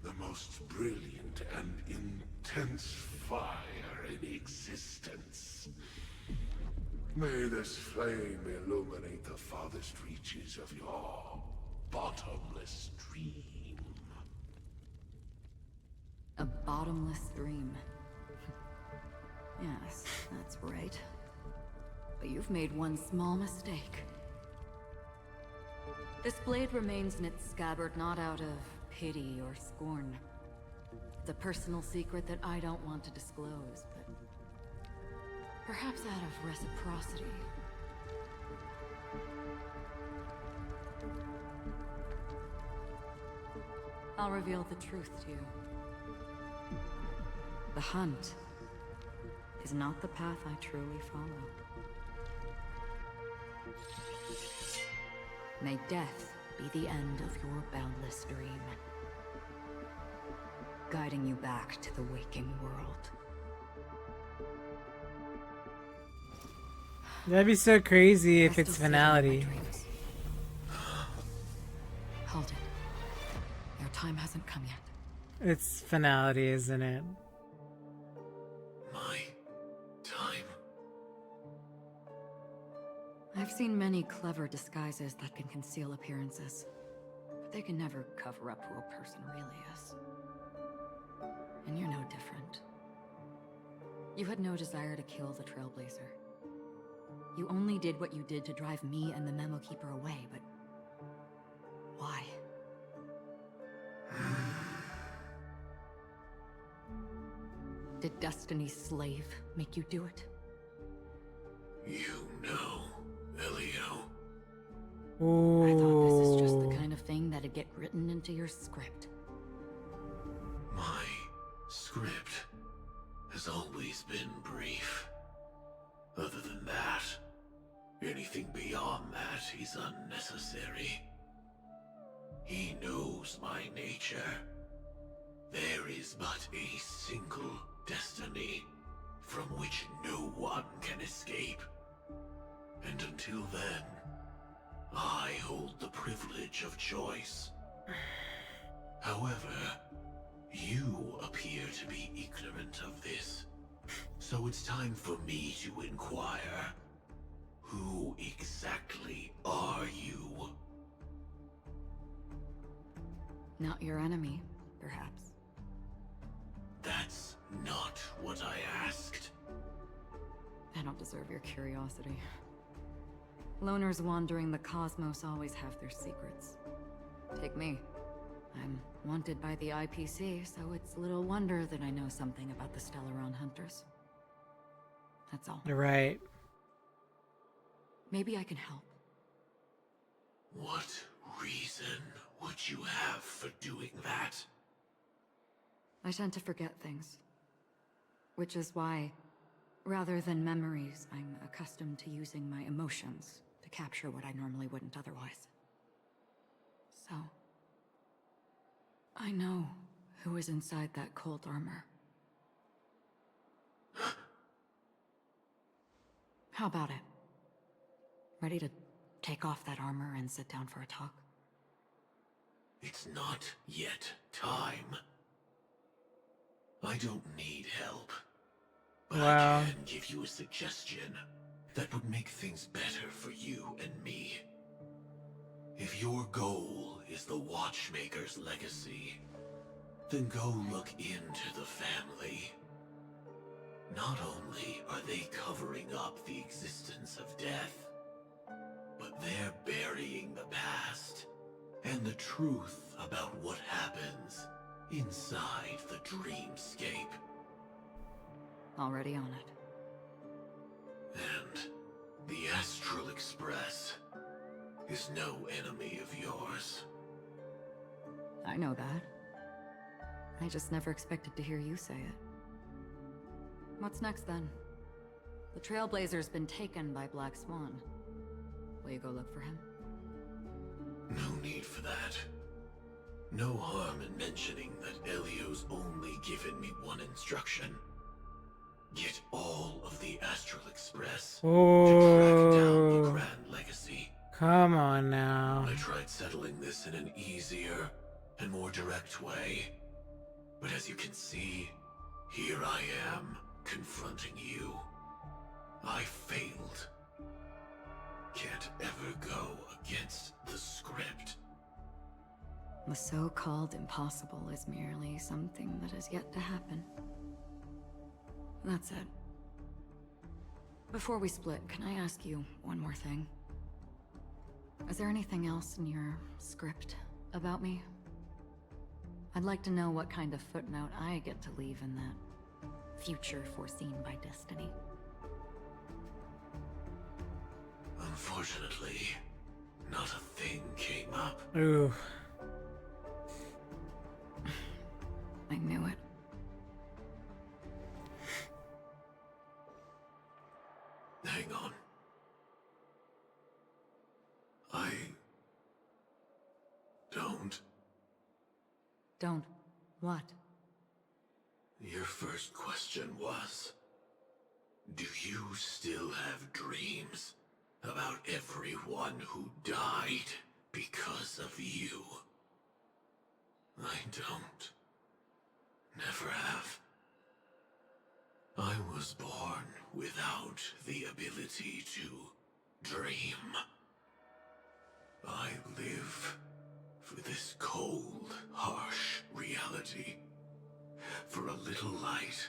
the most brilliant and intense fire in existence. May this flame illuminate the farthest reaches of your bottomless dream. A bottomless dream. Yes, that's right. But you've made one small mistake. This blade remains in its scabbard not out of pity or scorn. It's a personal secret that I don't want to disclose, but perhaps out of reciprocity. I'll reveal the truth to you. The hunt is not the path I truly follow. May death be the end of your boundless dream, guiding you back to the waking world. That'd be so crazy if it's finality. Hold it. Your time hasn't come yet. It's finality, isn't it? My time. I've seen many clever disguises that can conceal appearances, but they can never cover up who a person really is. And you're no different. You had no desire to kill the Trailblazer. You only did what you did to drive me and the Memo Keeper away, but why? Did Destiny's slave make you do it? You know, Elio. Ooh. I thought this is just the kind of thing that'd get written into your script. My script has always been brief. Other than that, anything beyond that is unnecessary. He knows my nature. There is but a single destiny from which no one can escape. And until then, I hold the privilege of choice. However, you appear to be ignorant of this. So it's time for me to inquire. Who exactly are you? Not your enemy, perhaps. That's not what I asked. I don't deserve your curiosity. Loners wandering the cosmos always have their secrets. Take me. I'm wanted by the IPC, so it's little wonder that I know something about the Stellaron Hunters. That's all. Right. Maybe I can help. What reason would you have for doing that? I tend to forget things. Which is why, rather than memories, I'm accustomed to using my emotions to capture what I normally wouldn't otherwise. So, I know who is inside that cold armor. How about it? Ready to take off that armor and sit down for a talk? It's not yet time. I don't need help. But Wow. I can give you a suggestion that would make things better for you and me. If your goal is the Watchmaker's legacy, then go look into the family. Not only are they covering up the existence of death, but they're burying the past and the truth about what happens inside the dreamscape. Already on it. And the Astral Express is no enemy of yours. I know that. I just never expected to hear you say it. What's next then? The Trailblazer's been taken by Black Swan. Will you go look for him? No need for that. No harm in mentioning that Elio's only given me one instruction. Get all of the Astral Express to track down the Grand Legacy. Come on now. I tried settling this in an easier and more direct way. But as you can see, here I am, confronting you. I failed. Can't ever go against the script. The so-called impossible is merely something that has yet to happen. That's it. Before we split, can I ask you one more thing? Is there anything else in your script about me? I'd like to know what kind of footnote I get to leave in that future foreseen by destiny. Unfortunately, not a thing came up. Ooh. I knew it. Hang on. I don't. Don't. What? Your first question was, do you still have dreams about everyone who died because of you? I don't. Never have. I was born without the ability to dream. I live for this cold, harsh reality. For a little light.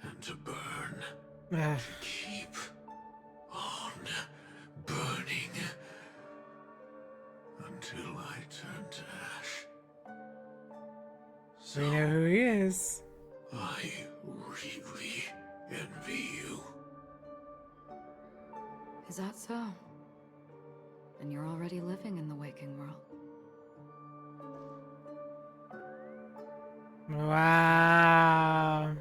And to burn. To keep on burning. Until I turn to ash. We know who he is. I really envy you. Is that so? Then you're already living in the waking world. Wow.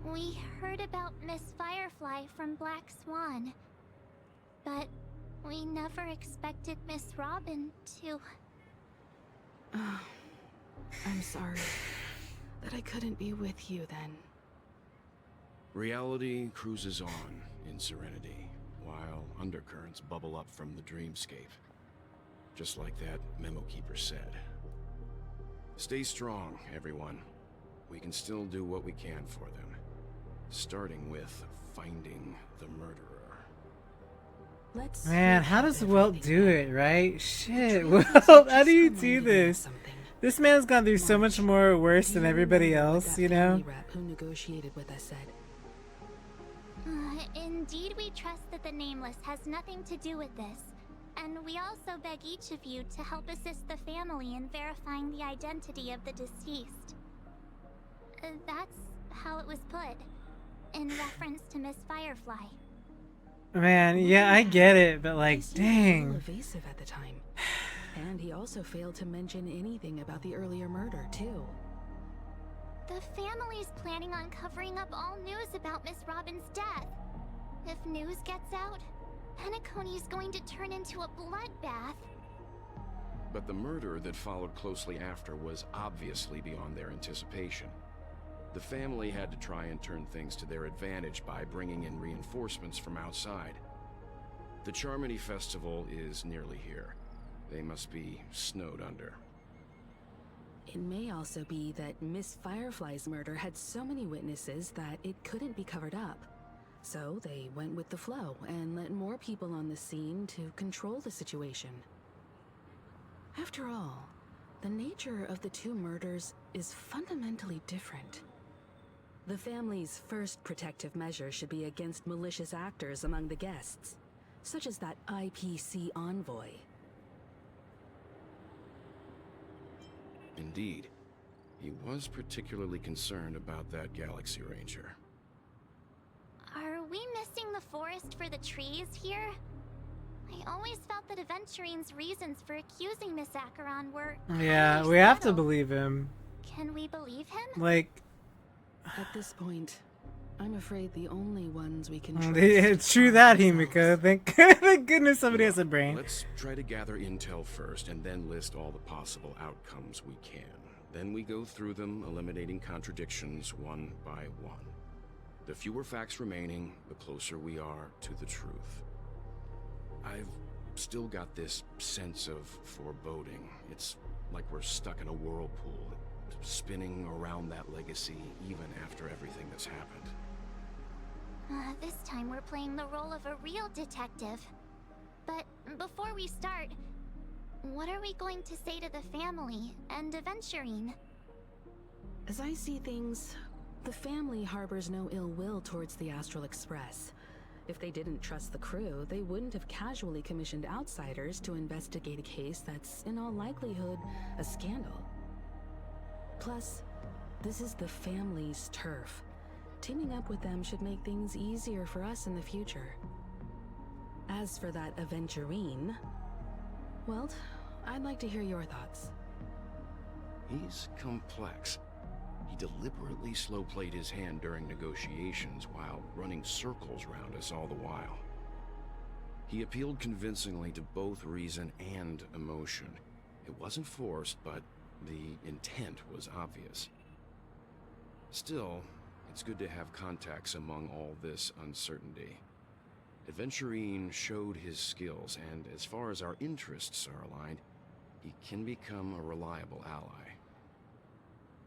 We heard about Miss Firefly from Black Swan, but we never expected Miss Robin to... Oh, I'm sorry that I couldn't be with you then. Reality cruises on in serenity, while undercurrents bubble up from the dreamscape. Just like that memo keeper said. Stay strong, everyone. We can still do what we can for them. Starting with finding the murderer. Man, how does Walt do it, right? Shit, Walt, how do you do this? This man's gone through so much more worse than everybody else, you know? Who negotiated with us said. Indeed, we trust that the Nameless has nothing to do with this. And we also beg each of you to help assist the family in verifying the identity of the deceased. That's how it was put, in reference to Miss Firefly. Man, yeah, I get it, but like, dang. Evasive at the time. And he also failed to mention anything about the earlier murder, too. The family's planning on covering up all news about Miss Robin's death. If news gets out, Penacony's going to turn into a bloodbath. But the murder that followed closely after was obviously beyond their anticipation. The family had to try and turn things to their advantage by bringing in reinforcements from outside. The Charmony Festival is nearly here. They must be snowed under. It may also be that Miss Firefly's murder had so many witnesses that it couldn't be covered up. So they went with the flow and let more people on the scene to control the situation. After all, the nature of the two murders is fundamentally different. The family's first protective measure should be against malicious actors among the guests, such as that IPC envoy. Indeed. He was particularly concerned about that Galaxy Ranger. Are we missing the forest for the trees here? I always felt that Aventurine's reasons for accusing Miss Acheron were Yeah, highly we have to subtle. believe him. Can we believe him? Like, At this point, I'm afraid the only ones we can trust. it's true that, Himiko. Thank goodness somebody has a brain. Let's try to gather intel first and then list all the possible outcomes we can. Then we go through them, eliminating contradictions one by one. The fewer facts remaining, the closer we are to the truth. I've still got this sense of foreboding. It's like we're stuck in a whirlpool, spinning around that legacy even after everything that's happened. This time we're playing the role of a real detective. But before we start, what are we going to say to the family and Aventurine? As I see things, the family harbors no ill will towards the Astral Express. If they didn't trust the crew, they wouldn't have casually commissioned outsiders to investigate a case that's, in all likelihood, a scandal. Plus, this is the family's turf. Teaming up with them should make things easier for us in the future. As for that Aventurine, well, I'd like to hear your thoughts. He's complex. He deliberately slow-played his hand during negotiations while running circles around us all the while. He appealed convincingly to both reason and emotion. It wasn't forced, but the intent was obvious. Still, it's good to have contacts among all this uncertainty. Aventurine showed his skills, and as far as our interests are aligned, he can become a reliable ally.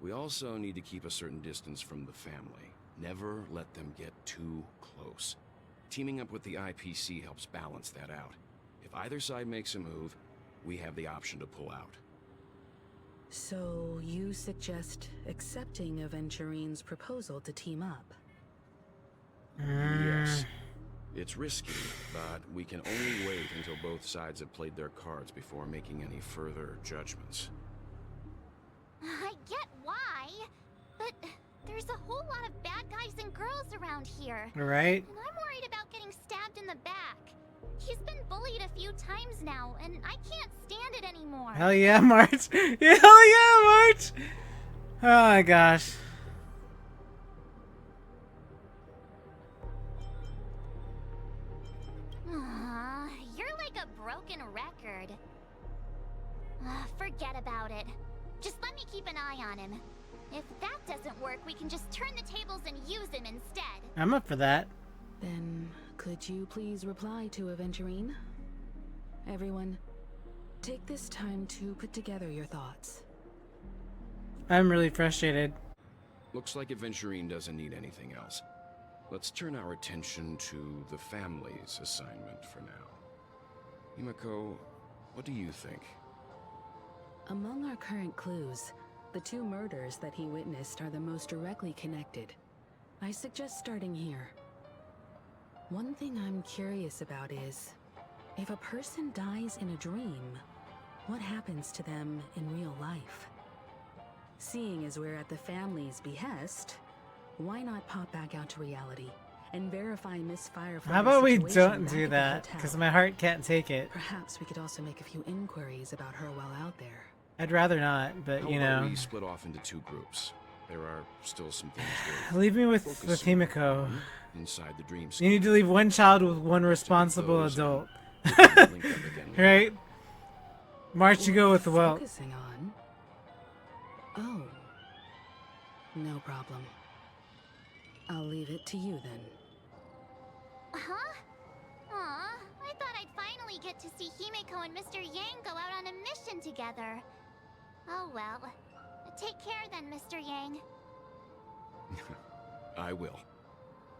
We also need to keep a certain distance from the family. Never let them get too close. Teaming up with the IPC helps balance that out. If either side makes a move, we have the option to pull out. So, you suggest accepting Aventurine's proposal to team up? Yes. It's risky, but we can only wait until both sides have played their cards before making any further judgments. I get why, but there's a whole lot of bad guys and girls around here. Right? And I'm worried about getting stabbed in the back. He's been bullied a few times now, and I can't stand it anymore. Hell yeah, March. Hell yeah, March. Oh my gosh. You're like a broken record. Forget about it. Just let me keep an eye on him. If that doesn't work, we can just turn the tables and use him instead. I'm up for that. Then, could you please reply to Aventurine? Everyone, take this time to put together your thoughts. I'm really frustrated. Looks like Aventurine doesn't need anything else. Let's turn our attention to the family's assignment for now. Himiko, what do you think? Among our current clues, the two murders that he witnessed are the most directly connected. I suggest starting here. One thing I'm curious about is, if a person dies in a dream, what happens to them in real life? Seeing as we're at the family's behest, why not pop back out to reality and verify Miss Firefly's How about we situation don't back do at the that? hotel? Because my heart can't take it. Perhaps we could also make a few inquiries about her while out there. I'd rather not, but How you about know. we split off into two groups? There are still some things worth Leave me with focusing Himiko. on inside the dreamscape. You need to leave one child with one responsible those adult. we can link up again later. Right? March, you go with the well. Focusing on? Oh. No problem. I'll leave it to you then. Huh? Aw, I thought I'd finally get to see Himiko and Mr. Yang go out on a mission together. Oh well. Take care then, Mr. Yang. I will.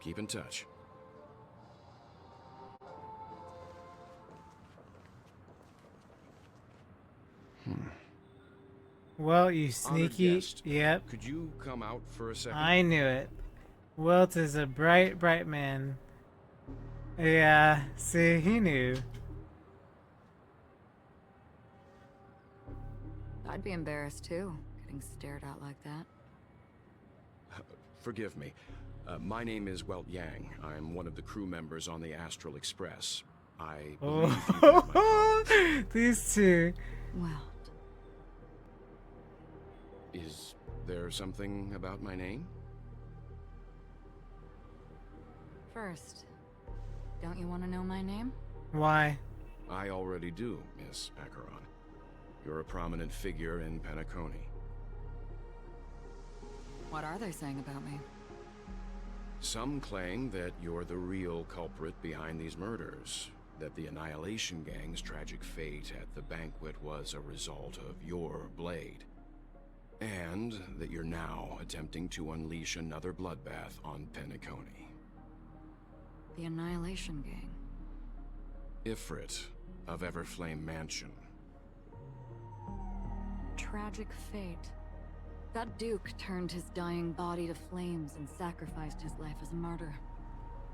Keep in touch. Well, you Honored sneaky. guest, Yep. Could you come out for a second? I knew it. Wilt is a bright, bright man. Yeah, see, he knew. I'd be embarrassed too, getting stared at like that. Forgive me. My name is Welt Yang. I'm one of the crew members on the Astral Express. I believe you read my comments. These two. Welt. Is there something about my name? First, don't you want to know my name? Why? I already do, Miss Acheron. You're a prominent figure in Penacony. What are they saying about me? Some claim that you're the real culprit behind these murders, that the Annihilation Gang's tragic fate at the banquet was a result of your blade, and that you're now attempting to unleash another bloodbath on Penacony. The Annihilation Gang. Ifrit of Everflame Mansion. Tragic fate. That Duke turned his dying body to flames and sacrificed his life as a martyr.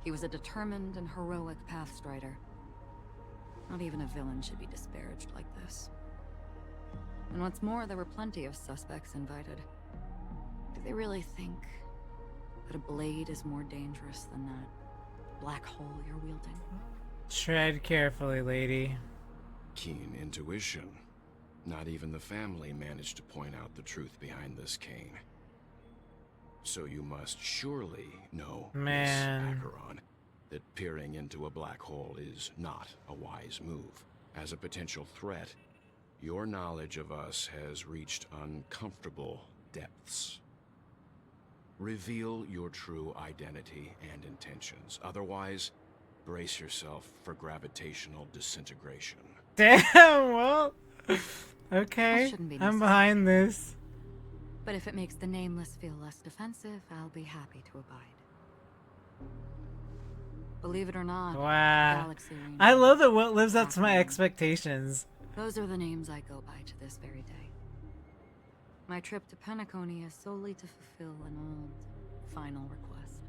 He was a determined and heroic pathstrider. Not even a villain should be disparaged like this. And what's more, there were plenty of suspects invited. Do they really think that a blade is more dangerous than that black hole you're wielding? Tread carefully, lady. Keen intuition. Not even the family managed to point out the truth behind this cane. So you must surely know, Man. Miss Acheron, that peering into a black hole is not a wise move. As a potential threat, your knowledge of us has reached uncomfortable depths. Reveal your true identity and intentions. Otherwise, brace yourself for gravitational disintegration. Damn, well... Okay, shouldn't be I'm behind this. But if it makes the Nameless feel less defensive, I'll be happy to abide. Believe it or not, Wow. Galaxy Arena, I love that Wilt lives up to my expectations. those are the names I go by to this very day. My trip to Penacony is solely to fulfill an old, final request.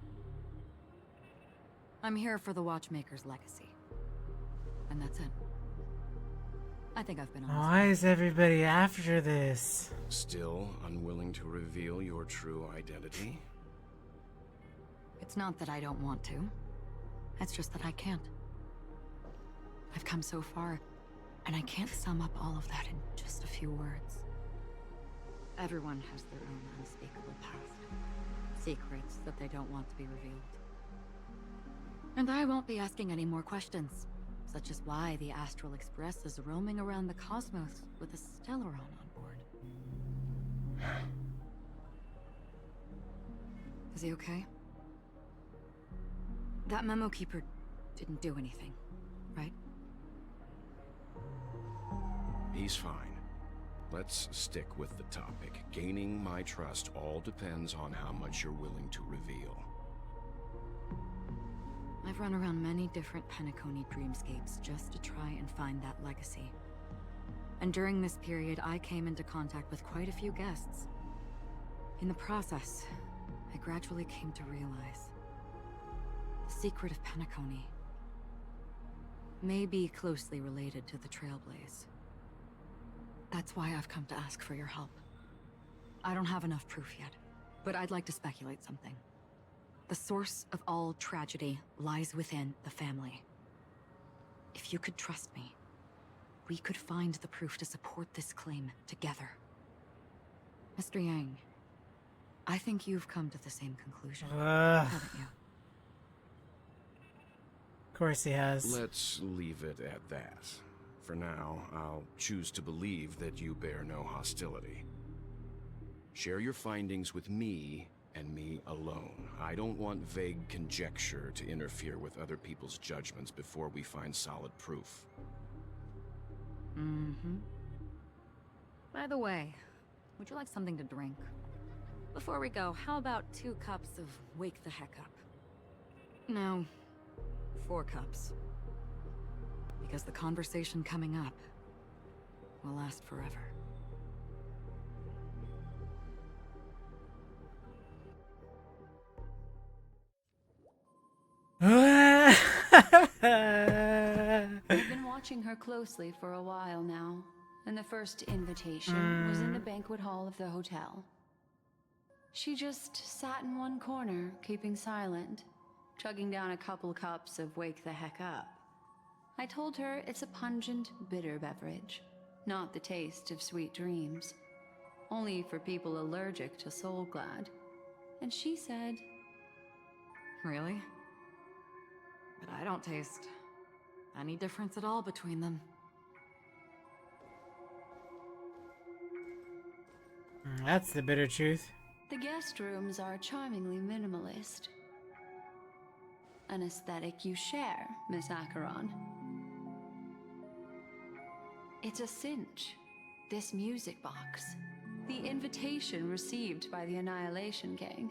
I'm here for the Watchmaker's legacy. And that's it. I think I've been honest. Why is everybody after this? Still unwilling to reveal your true identity? It's not that I don't want to. It's just that I can't. I've come so far, and I can't sum up all of that in just a few words. Everyone has their own unspeakable past. Secrets that they don't want to be revealed. And I won't be asking any more questions. Such as why the Astral Express is roaming around the cosmos with a Stellaron on board. Is he okay? That memo keeper didn't do anything, right? He's fine. Let's stick with the topic. Gaining my trust all depends on how much you're willing to reveal. I've run around many different Penacony dreamscapes just to try and find that legacy. And during this period, I came into contact with quite a few guests. In the process, I gradually came to realize the secret of Penacony may be closely related to the Trailblaze. That's why I've come to ask for your help. I don't have enough proof yet, but I'd like to speculate something. The source of all tragedy lies within the family. If you could trust me, we could find the proof to support this claim together. Mr. Yang, I think you've come to the same conclusion, haven't you? Of course he has. Let's leave it at that. For now, I'll choose to believe that you bear no hostility. Share your findings with me and me alone. I don't want vague conjecture to interfere with other people's judgments before we find solid proof. Mm-hmm. By the way, would you like something to drink? Before we go, how about 2 cups of Wake the Heck Up? No, 4 cups. Because the conversation coming up will last forever. I've been watching her closely for a while now, and the first invitation was in the banquet hall of the hotel. She just sat in one corner, keeping silent, chugging down a couple cups of Wake the Heck Up. I told her it's a pungent, bitter beverage, not the taste of sweet dreams. Only for people allergic to Soul Glad. And she said, Really? But I don't taste any difference at all between them. That's the bitter truth. the guest rooms are charmingly minimalist. An aesthetic you share, Miss Acheron. It's a cinch. This music box. The invitation received by the Annihilation Gang.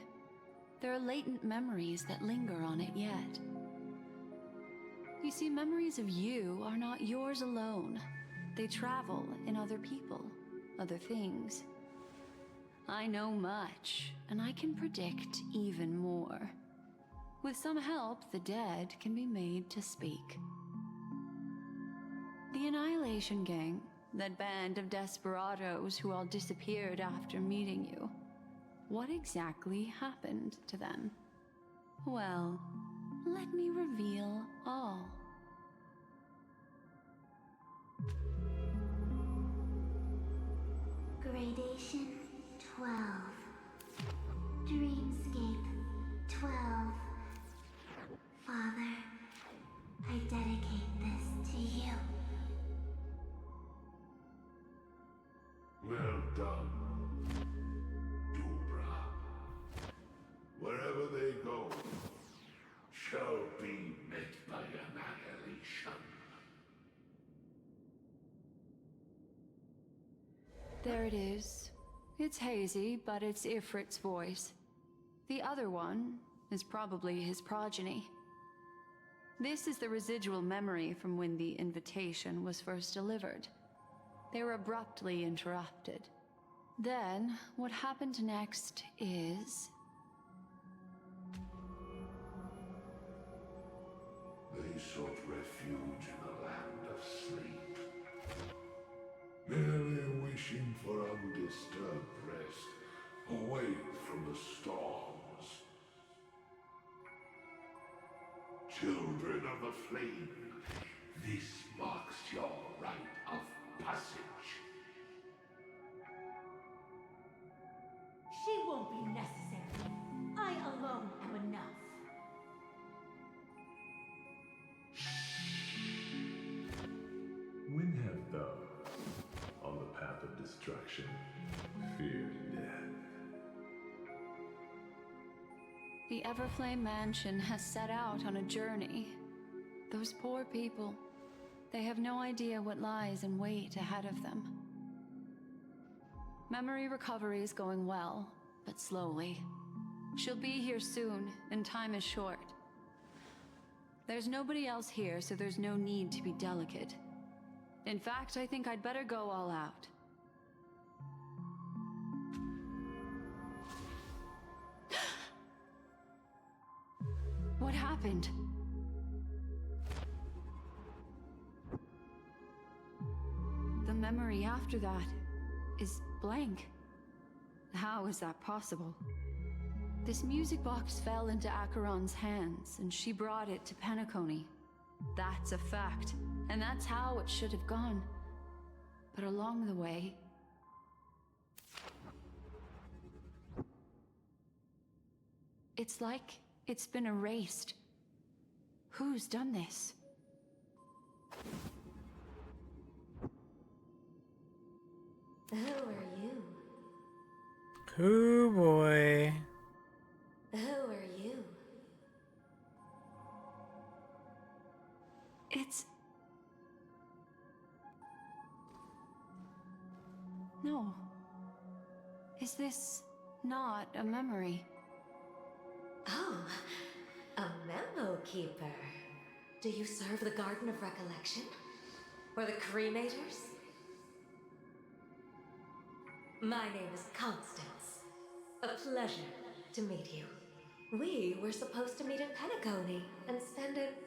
There are latent memories that linger on it yet. You see, memories of you are not yours alone. They travel in other people, other things. I know much, and I can predict even more. With some help, the dead can be made to speak. The Annihilation Gang, that band of desperados who all disappeared after meeting you. What exactly happened to them? Well, let me reveal all. Gradation 12. Dreamscape 12. Father, I dedicate this to you. Well done, Dubra. Wherever they go, shall be met by annihilation. There it is. It's hazy, but it's Ifrit's voice. The other one is probably his progeny. This is the residual memory from when the invitation was first delivered. They were abruptly interrupted. Then, what happened next is... They sought refuge in the land of sleep, merely wishing for undisturbed rest, away from the storms. Children of the flame, this marks your rite of passage. She won't be necessary. I alone am enough. When have thou, on the path of destruction, feared death? The Everflame Mansion has set out on a journey. Those poor people, they have no idea what lies in wait ahead of them. Memory recovery is going well, but slowly. She'll be here soon, and time is short. There's nobody else here, so there's no need to be delicate. In fact, I think I'd better go all out. What happened? The memory after that is blank. How is that possible? This music box fell into Acheron's hands, and she brought it to Penacony. That's a fact, and that's how it should have gone. But along the way... it's like it's been erased. Who's done this? Who are you? Cool boy. Who are you? It's... no. Is this not a memory? Oh, a memo keeper. Do you serve the Garden of Recollection? Or the Cremators? My name is Constance. A pleasure to meet you. We were supposed to meet in Penacony and spend it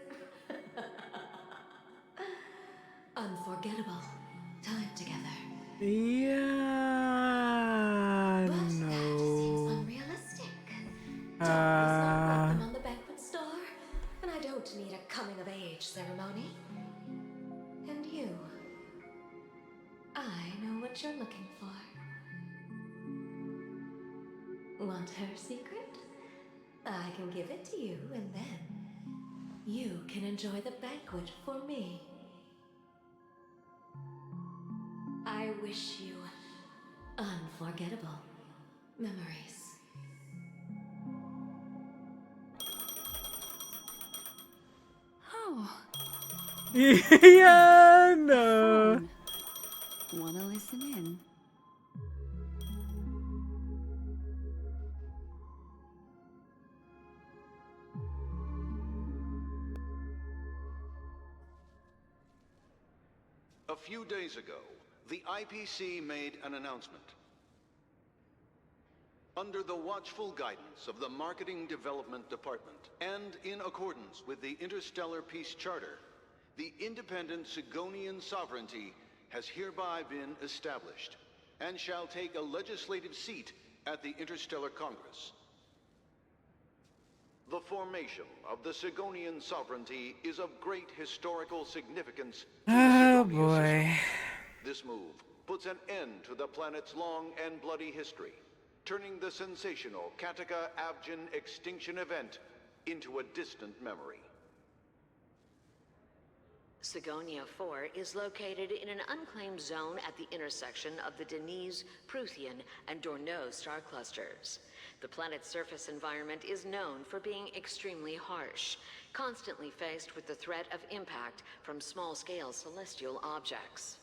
unforgettable time together. Yeah, But that just seems no. unrealistic. Don't is not welcome on the banquet store, and I don't need a coming-of-age ceremony. And you, I know what you're looking for. Want her secret? I can give it to you, and then you can enjoy the banquet for me. I wish you unforgettable memories. Oh. Yeah, no. Wanna listen in? A few days ago, the IPC made an announcement. Under the watchful guidance of the Marketing Development Department, and in accordance with the Interstellar Peace Charter, the independent Sigonian sovereignty has hereby been established, and shall take a legislative seat at the Interstellar Congress. The formation of the Sigonian sovereignty is of great historical significance to the Oh Sigonia boy. system. This move puts an end to the planet's long and bloody history, turning the sensational Kataka-Avgin extinction event into a distant memory. Sigonia 4 is located in an unclaimed zone at the intersection of the Denise, Prothean, and Dorneau star clusters. The planet's surface environment is known for being extremely harsh, constantly faced with the threat of impact from small-scale celestial objects.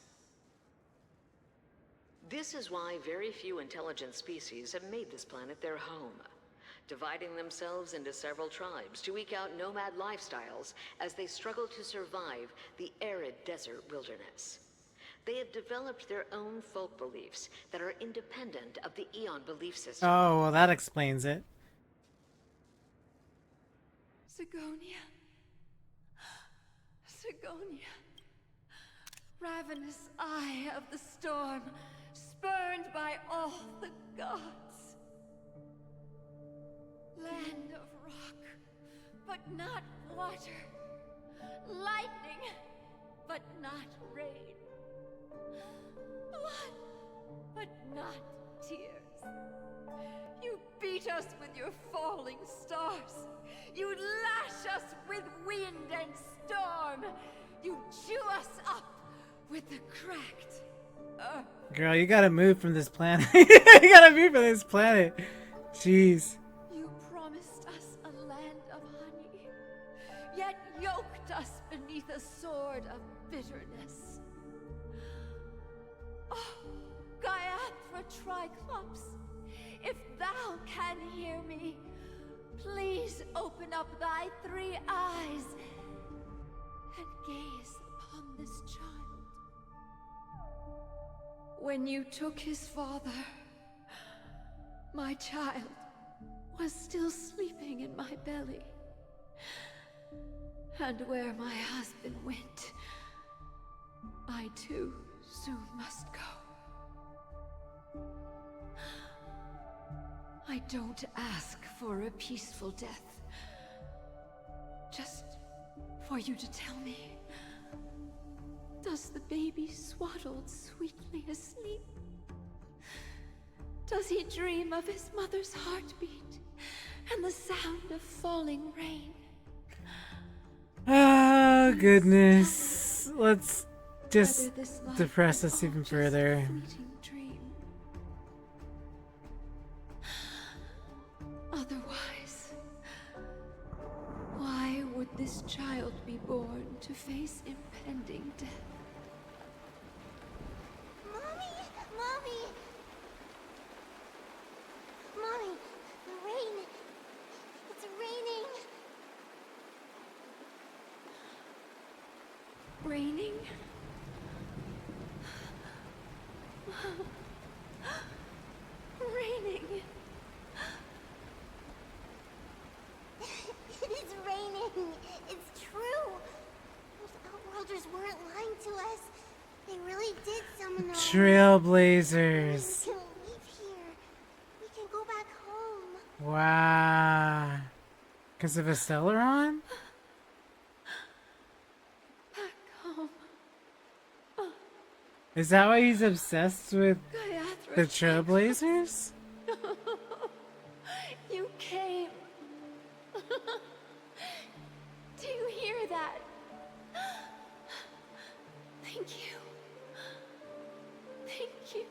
This is why very few intelligent species have made this planet their home, dividing themselves into several tribes to eke out nomad lifestyles as they struggle to survive the arid desert wilderness. They have developed their own folk beliefs that are independent of the Eon belief system. Oh, well, that explains it. Sigonia. Sigonia. Ravenous eye of the storm, spurned by all the gods. Land of rock, but not water. Lightning, but not rain. Blood, but not tears. You beat us with your falling stars. You lash us with wind and storm. You chew us up with the cracked earth. Girl, you gotta move from this planet. You gotta move from this planet. Jeez. You promised us a land of honey, yet yoked us beneath a sword of bitterness. Oh, Gaiathra Triclops, if thou can hear me, please open up thy 3 eyes and gaze upon this child. When you took his father, my child was still sleeping in my belly. And where my husband went, I too soon must go. I don't ask for a peaceful death. Just for you to tell me, does the baby swaddled sweetly asleep? Does he dream of his mother's heartbeat and the sound of falling rain? Oh, goodness. Let's just depress us even further. Otherwise, why would this child be born to face impending death? Mommy! Mommy! Mommy! The rain! It's raining! Raining? Raining! It is raining! It's true! Those Outworlders weren't lying to Trailblazers. We can leave here. We can go back home. Wow. Because of a Stellaron? Back home. Is that why he's obsessed with Gayatri. the Trailblazers? You came. Do you hear that? Thank you. Thank you.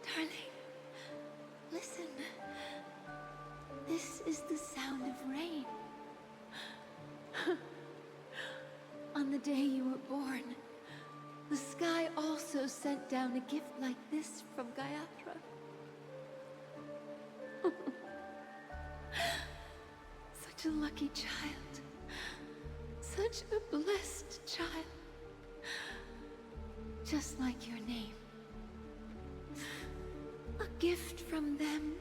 Darling, listen. This is the sound of rain. On the day you were born, the sky also sent down a gift like this from Gayatra. Such a lucky child. Such a blessed child. Just like your name. A gift from them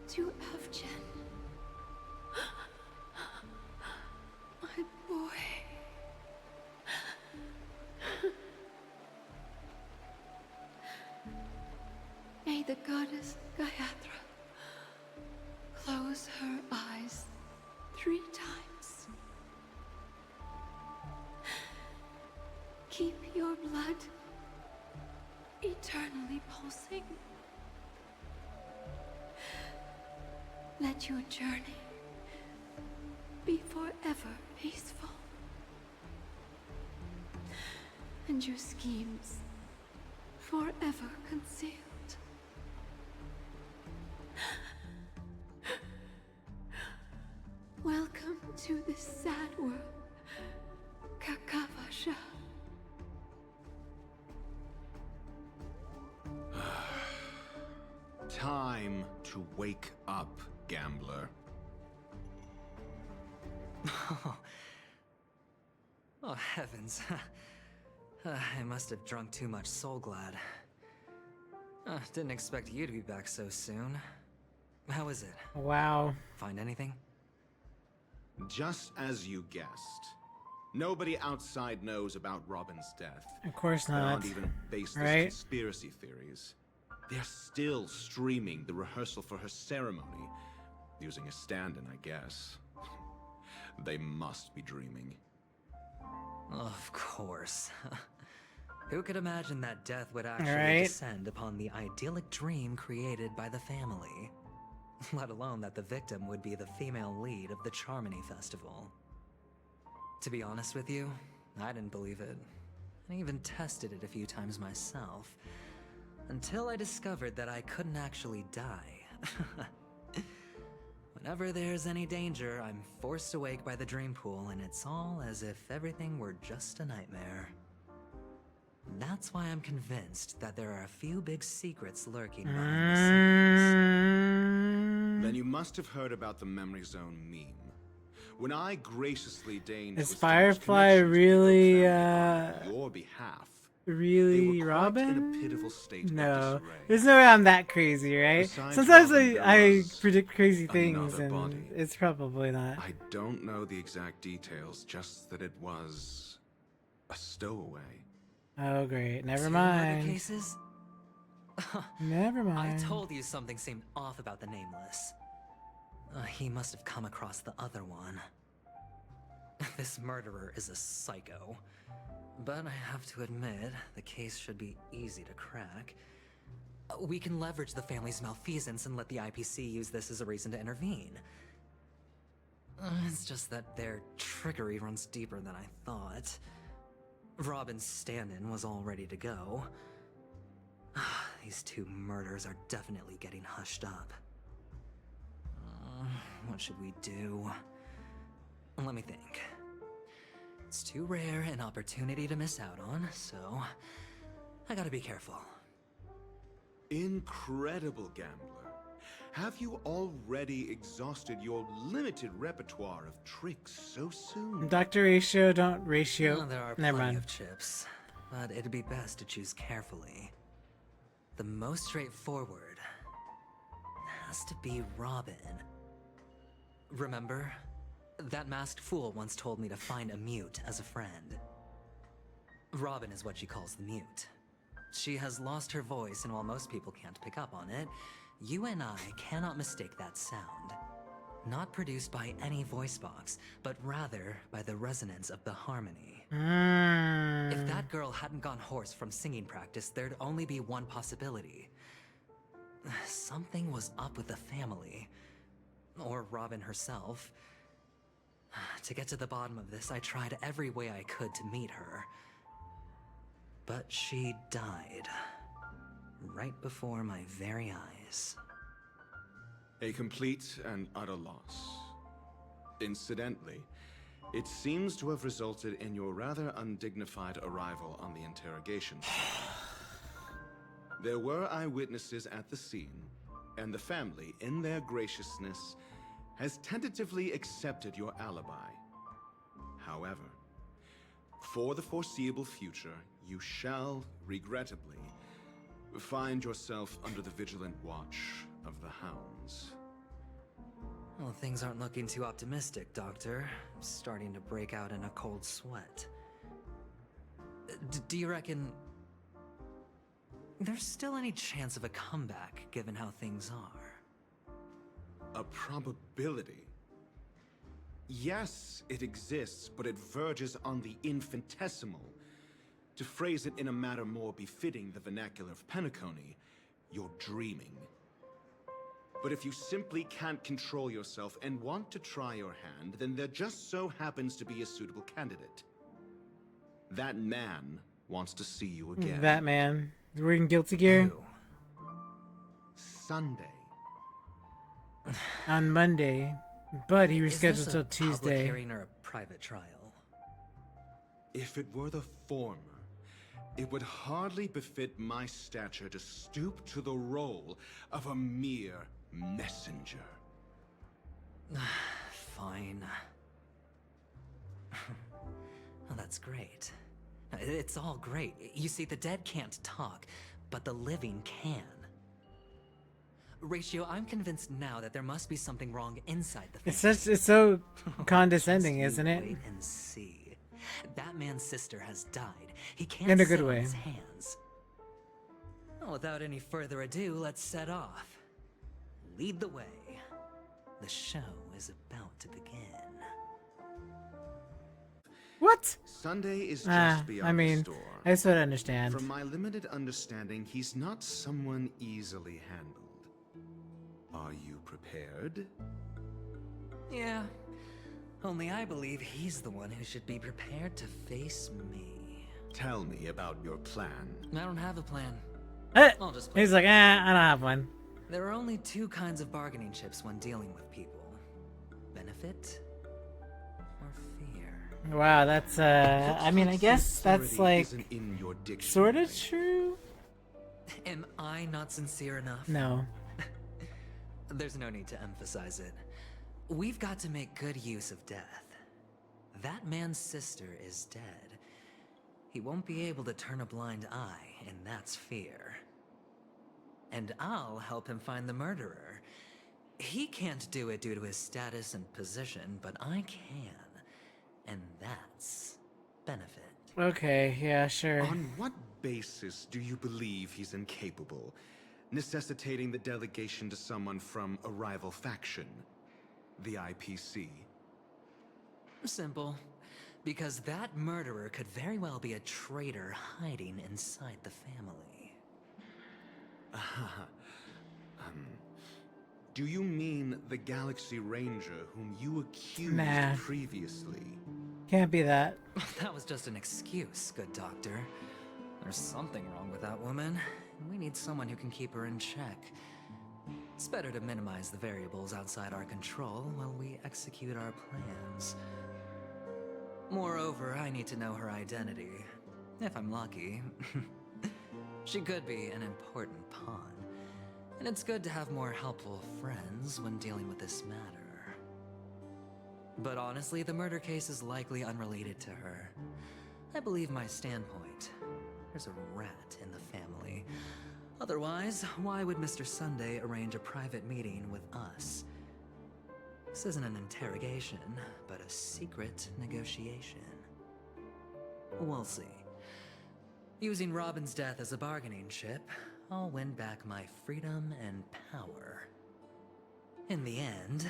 to Avjen. My boy. May the goddess Gayatra close her eyes 3 times. Keep your blood eternally pulsing. Let your journey be forever peaceful. And your schemes forever concealed. Welcome to this sad world, Kakavasha. Time to wake up, gambler. Oh, heavens. I must have drunk too much Soul Glad. Didn't expect you to be back so soon. How is it? Wow. Find anything? Just as you guessed. Nobody outside knows about Robin's death. Of course There not. aren't even baseless Right? conspiracy theories. They're still streaming the rehearsal for her ceremony. Using a stand-in, I guess. They must be dreaming. Of course. Who could imagine that death would actually Right. descend upon the idyllic dream created by the family? Let alone that the victim would be the female lead of the Charmony Festival. To be honest with you, I didn't believe it. I even tested it a few times myself. Until I discovered that I couldn't actually die. Whenever there's any danger, I'm forced awake by the dream pool, and it's all as if everything were just a nightmare. That's why I'm convinced that there are a few big secrets lurking behind the scenes. Then you must have heard about the Memory Zone meme. When I graciously deigned Is to establish Firefly connections really, on your behalf, really in a Robin? pitiful state No. of disarray. There's no way I'm that crazy, right? Besides Sometimes Robin, there I was predict crazy things, another and body. it's probably not. I don't know the exact details, just that it was a stowaway. Oh, great. Never 2 murder mind. cases? Never mind. I told you something seemed off about the Nameless. He must have come across the other one. This murderer is a psycho. But I have to admit, the case should be easy to crack. We can leverage the family's malfeasance and let the IPC use this as a reason to intervene. It's just that their trickery runs deeper than I thought. Robin's stand-in was all ready to go. These 2 murders are definitely getting hushed up. What should we do? Let me think. It's too rare an opportunity to miss out on, so I gotta be careful. Incredible, gambler. Have you already exhausted your limited repertoire of tricks so soon? Dr. Ratio, don't ratio. Well, there are Never plenty mind. of chips, but it'd be best to choose carefully. The most straightforward has to be Robin. Remember? That masked fool once told me to find a mute as a friend. Robin is what she calls the mute. She has lost her voice, and while most people can't pick up on it, you and I cannot mistake that sound. Not produced by any voice box, but rather by the resonance of the harmony. If that girl hadn't gone hoarse from singing practice, there'd only be one possibility. Something was up with the family. Or Robin herself. To get to the bottom of this, I tried every way I could to meet her. But she died. Right before my very eyes. A complete and utter loss. Incidentally, it seems to have resulted in your rather undignified arrival on the interrogation site. There were eyewitnesses at the scene, and the family, in their graciousness, has tentatively accepted your alibi. However, for the foreseeable future, you shall, regrettably, find yourself under the vigilant watch of the hounds. Well, things aren't looking too optimistic, Doctor. I'm starting to break out in a cold sweat. Do you reckon there's still any chance of a comeback, given how things are? A probability? Yes, it exists, but it verges on the infinitesimal. To phrase it in a manner more befitting the vernacular of Penacony, you're dreaming. But if you simply can't control yourself and want to try your hand, then there just so happens to be a suitable candidate. That man wants to see you again. That man. Wearing guilty gear? Sunday. On Monday. But he rescheduled till Is this a public Tuesday. hearing or a private trial? If it were the former, it would hardly befit my stature to stoop to the role of a mere messenger. Fine. Well, that's great. It's all great. You see, the dead can't talk, but the living can. Ratio, I'm convinced now that there must be something wrong inside the family. It's so condescending, isn't it? Wait and see. That man's sister has died. He can't In a sit good on way. his hands. Well, without any further ado, let's set off. Lead the way. The show is about to begin. What? Sunday is just beyond I mean, the store. I sort of understand. From my limited understanding, he's not someone easily handled. Are you prepared? Yeah. Only I believe he's the one who should be prepared to face me. Tell me about your plan. I don't have a plan. I'll just He's like, I don't have one. There are only two kinds of bargaining chips when dealing with people. Benefit or fear. Wow, that's, I mean, I guess that's Sincerity like, isn't in your sort dictionary. of true? Am I not sincere enough? No. There's no need to emphasize it. We've got to make good use of death. That man's sister is dead. He won't be able to turn a blind eye, and that's fear. And I'll help him find the murderer. He can't do it due to his status and position, but I can. And that's benefit. Okay, yeah, sure. On what basis do you believe he's incapable, necessitating the delegation to someone from a rival faction? The IPC? Simple. Because that murderer could very well be a traitor hiding inside the family. Do you mean the Galaxy Ranger whom you accused Nah. previously? Can't be that. That was just an excuse, good doctor. There's something wrong with that woman. We need someone who can keep her in check. It's better to minimize the variables outside our control while we execute our plans. Moreover, I need to know her identity. If I'm lucky. She could be an important pawn. And it's good to have more helpful friends when dealing with this matter. But honestly, the murder case is likely unrelated to her. I believe my standpoint. There's a rat in the family. Otherwise, why would Mr. Sunday arrange a private meeting with us? This isn't an interrogation, but a secret negotiation. We'll see. Using Robin's death as a bargaining chip, I'll win back my freedom and power. In the end,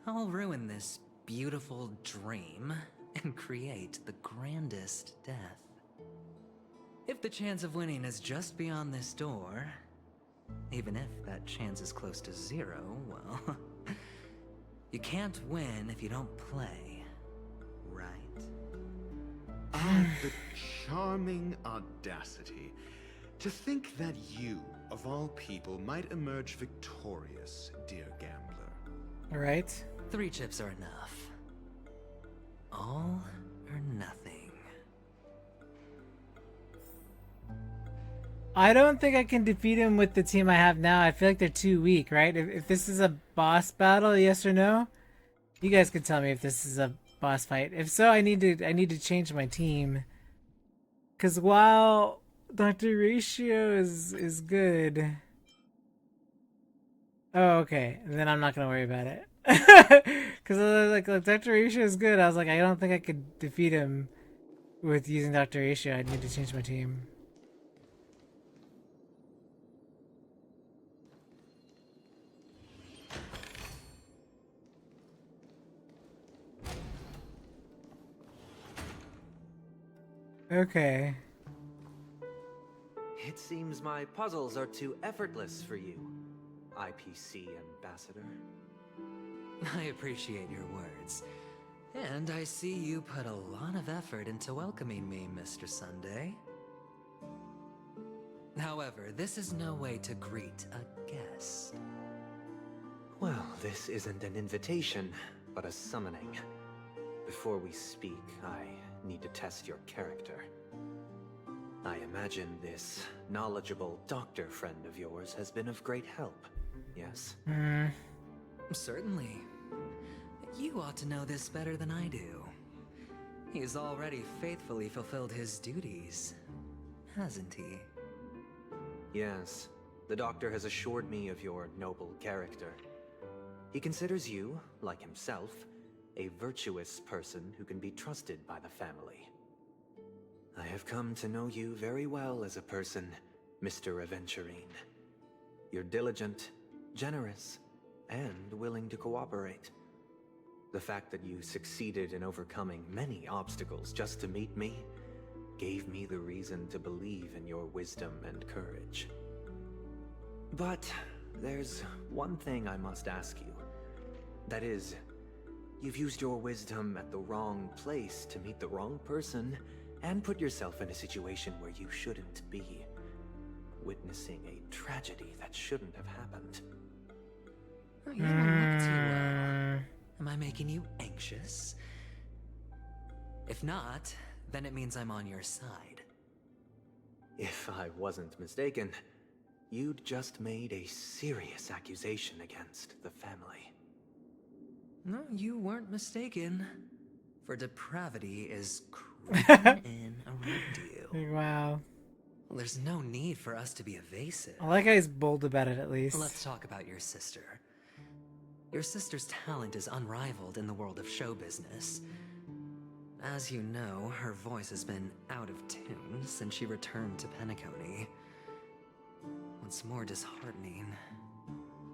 I'll ruin this beautiful dream and create the grandest death. If the chance of winning is just beyond this door, even if that chance is close to zero, well, you can't win if you don't play, right? The charming audacity. To think that you, of all people, might emerge victorious, dear gambler. Alright. 3 chips are enough. All or nothing. I don't think I can defeat him with the team I have now. I feel like they're too weak, right? If this is a boss battle, yes or no? You guys can tell me if this is a boss fight. If so, I need to change my team. Cause while Dr. Ratio is good. Oh, okay. Then I'm not gonna worry about it. Cause like Dr. Ratio is good. I was like, I don't think I could defeat him with using Dr. Ratio. I need to change my team. Okay. It seems my puzzles are too effortless for you, IPC Ambassador. I appreciate your words. And I see you put a lot of effort into welcoming me, Mr. Sunday. However, this is no way to greet a guest. Well, this isn't an invitation, but a summoning. Before we speak, I need to test your character. I imagine this knowledgeable doctor friend of yours has been of great help, yes? Certainly. You ought to know this better than I do. He's already faithfully fulfilled his duties, hasn't he? Yes. The doctor has assured me of your noble character. He considers you, like himself, a virtuous person who can be trusted by the family. I have come to know you very well as a person, Mr. Aventurine. You're diligent, generous, and willing to cooperate. The fact that you succeeded in overcoming many obstacles just to meet me gave me the reason to believe in your wisdom and courage. But there's one thing I must ask you. That is, you've used your wisdom at the wrong place to meet the wrong person and put yourself in a situation where you shouldn't be, witnessing a tragedy that shouldn't have happened. Oh, you don't look too well. Am I making you anxious? If not, then it means I'm on your side. If I wasn't mistaken, you'd just made a serious accusation against the family. No, you weren't mistaken. For depravity is creeping in around you. Wow. Well, there's no need for us to be evasive. I like how he's bold about it, at least. Let's talk about your sister. Your sister's talent is unrivaled in the world of show business. As you know, her voice has been out of tune since she returned to Penacony. What's more disheartening,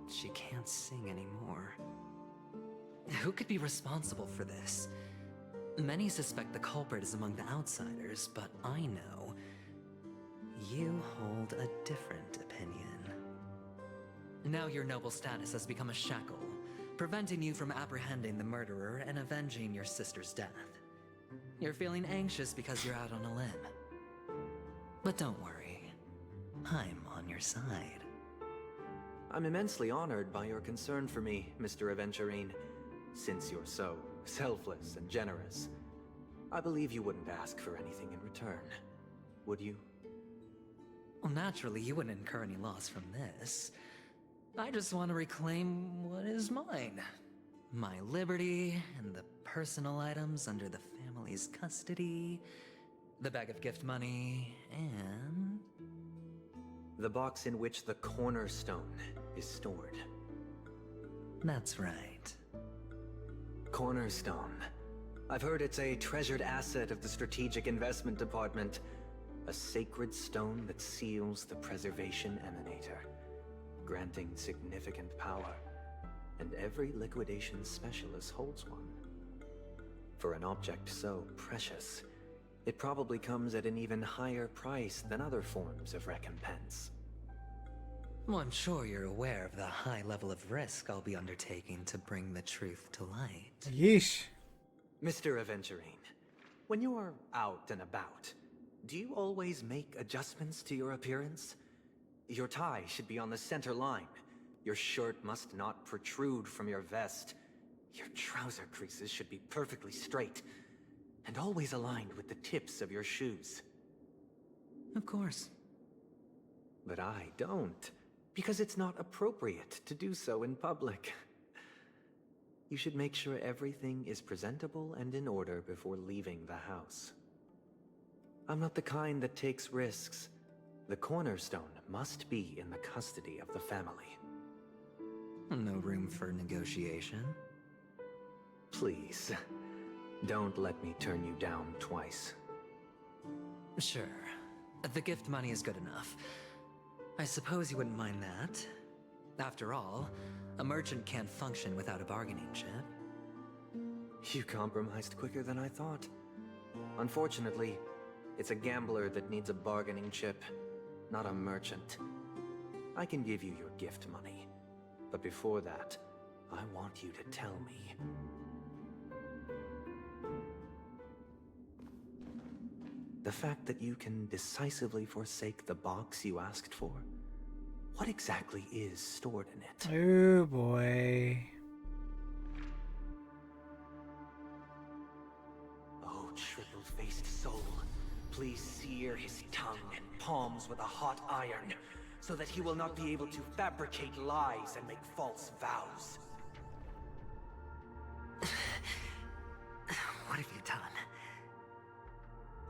she can't sing anymore. Who could be responsible for this? Many suspect the culprit is among the outsiders, but I know you hold a different opinion. Now your noble status has become a shackle, preventing you from apprehending the murderer and avenging your sister's death. You're feeling anxious because you're out on a limb. But don't worry, I'm on your side. I'm immensely honored by your concern for me, Mr. Aventurine. Since you're so selfless and generous, I believe you wouldn't ask for anything in return, would you? Well, naturally, you wouldn't incur any loss from this. I just want to reclaim what is mine. My liberty and the personal items under the family's custody, the bag of gift money, and... the box in which the cornerstone is stored. That's right. Cornerstone. I've heard it's a treasured asset of the Strategic Investment Department. A sacred stone that seals the Preservation Emanator, granting significant power. And every liquidation specialist holds one. For an object so precious, it probably comes at an even higher price than other forms of recompense. Well, I'm sure you're aware of the high level of risk I'll be undertaking to bring the truth to light. Yeesh. Mr. Aventurine, when you're out and about, do you always make adjustments to your appearance? Your tie should be on the center line. Your shirt must not protrude from your vest. Your trouser creases should be perfectly straight, and always aligned with the tips of your shoes. Of course. But I don't, because it's not appropriate to do so in public. You should make sure everything is presentable and in order before leaving the house. I'm not the kind that takes risks. The Cornerstone must be in the custody of the family. No room for negotiation. Please, don't let me turn you down twice. Sure. The gift money is good enough. I suppose you wouldn't mind that. After all, a merchant can't function without a bargaining chip. You compromised quicker than I thought. Unfortunately, it's a gambler that needs a bargaining chip, not a merchant. I can give you your gift money, but before that, I want you to tell me. The fact that you can decisively forsake the box you asked for, what exactly is stored in it? Oh boy. Oh, triple-faced soul, please sear his tongue and palms with a hot iron, so that he will not be able to fabricate lies and make false vows. What have you done?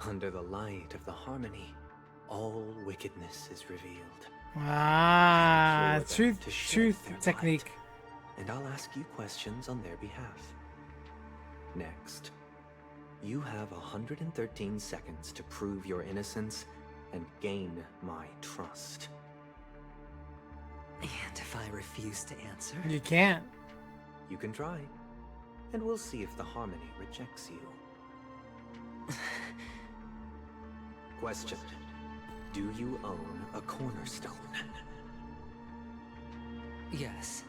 Under the light of the harmony, all wickedness is revealed. Ah, Implore them to shed truth their technique. light, and I'll ask you questions on their behalf. Next, you have 113 seconds to prove your innocence and gain my trust. And if I refuse to answer? You can't. You can try, and we'll see if the harmony rejects you. Question. Do you own a cornerstone? Yes.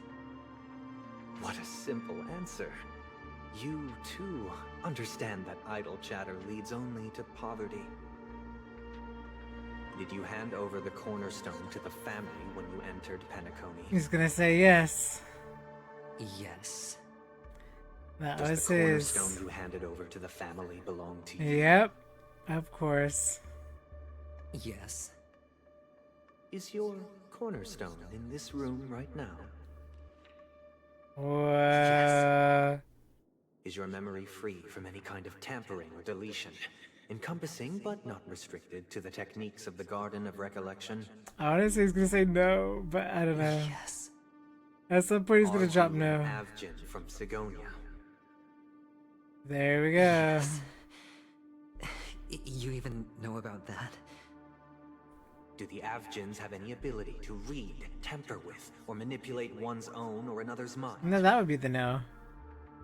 What a simple answer. You, too, understand that idle chatter leads only to poverty. Did you hand over the cornerstone to the family when you entered Penacony? He's gonna say yes. Yes. That Does was the his. cornerstone you handed over to the family belong to you? Yep. Of course. Yes. Is your cornerstone in this room right now? Yes. Is your memory free from any kind of tampering or deletion, encompassing but not restricted to the techniques of the Garden of Recollection? Honestly, he's gonna say no, but I don't know. Yes. At some point, he's gonna drop Are you no. an Avgin from Sigonia? There we go. Yes. You even know about that? Do the Avgins have any ability to read, tamper with, or manipulate one's own or another's mind? No, that would be the no.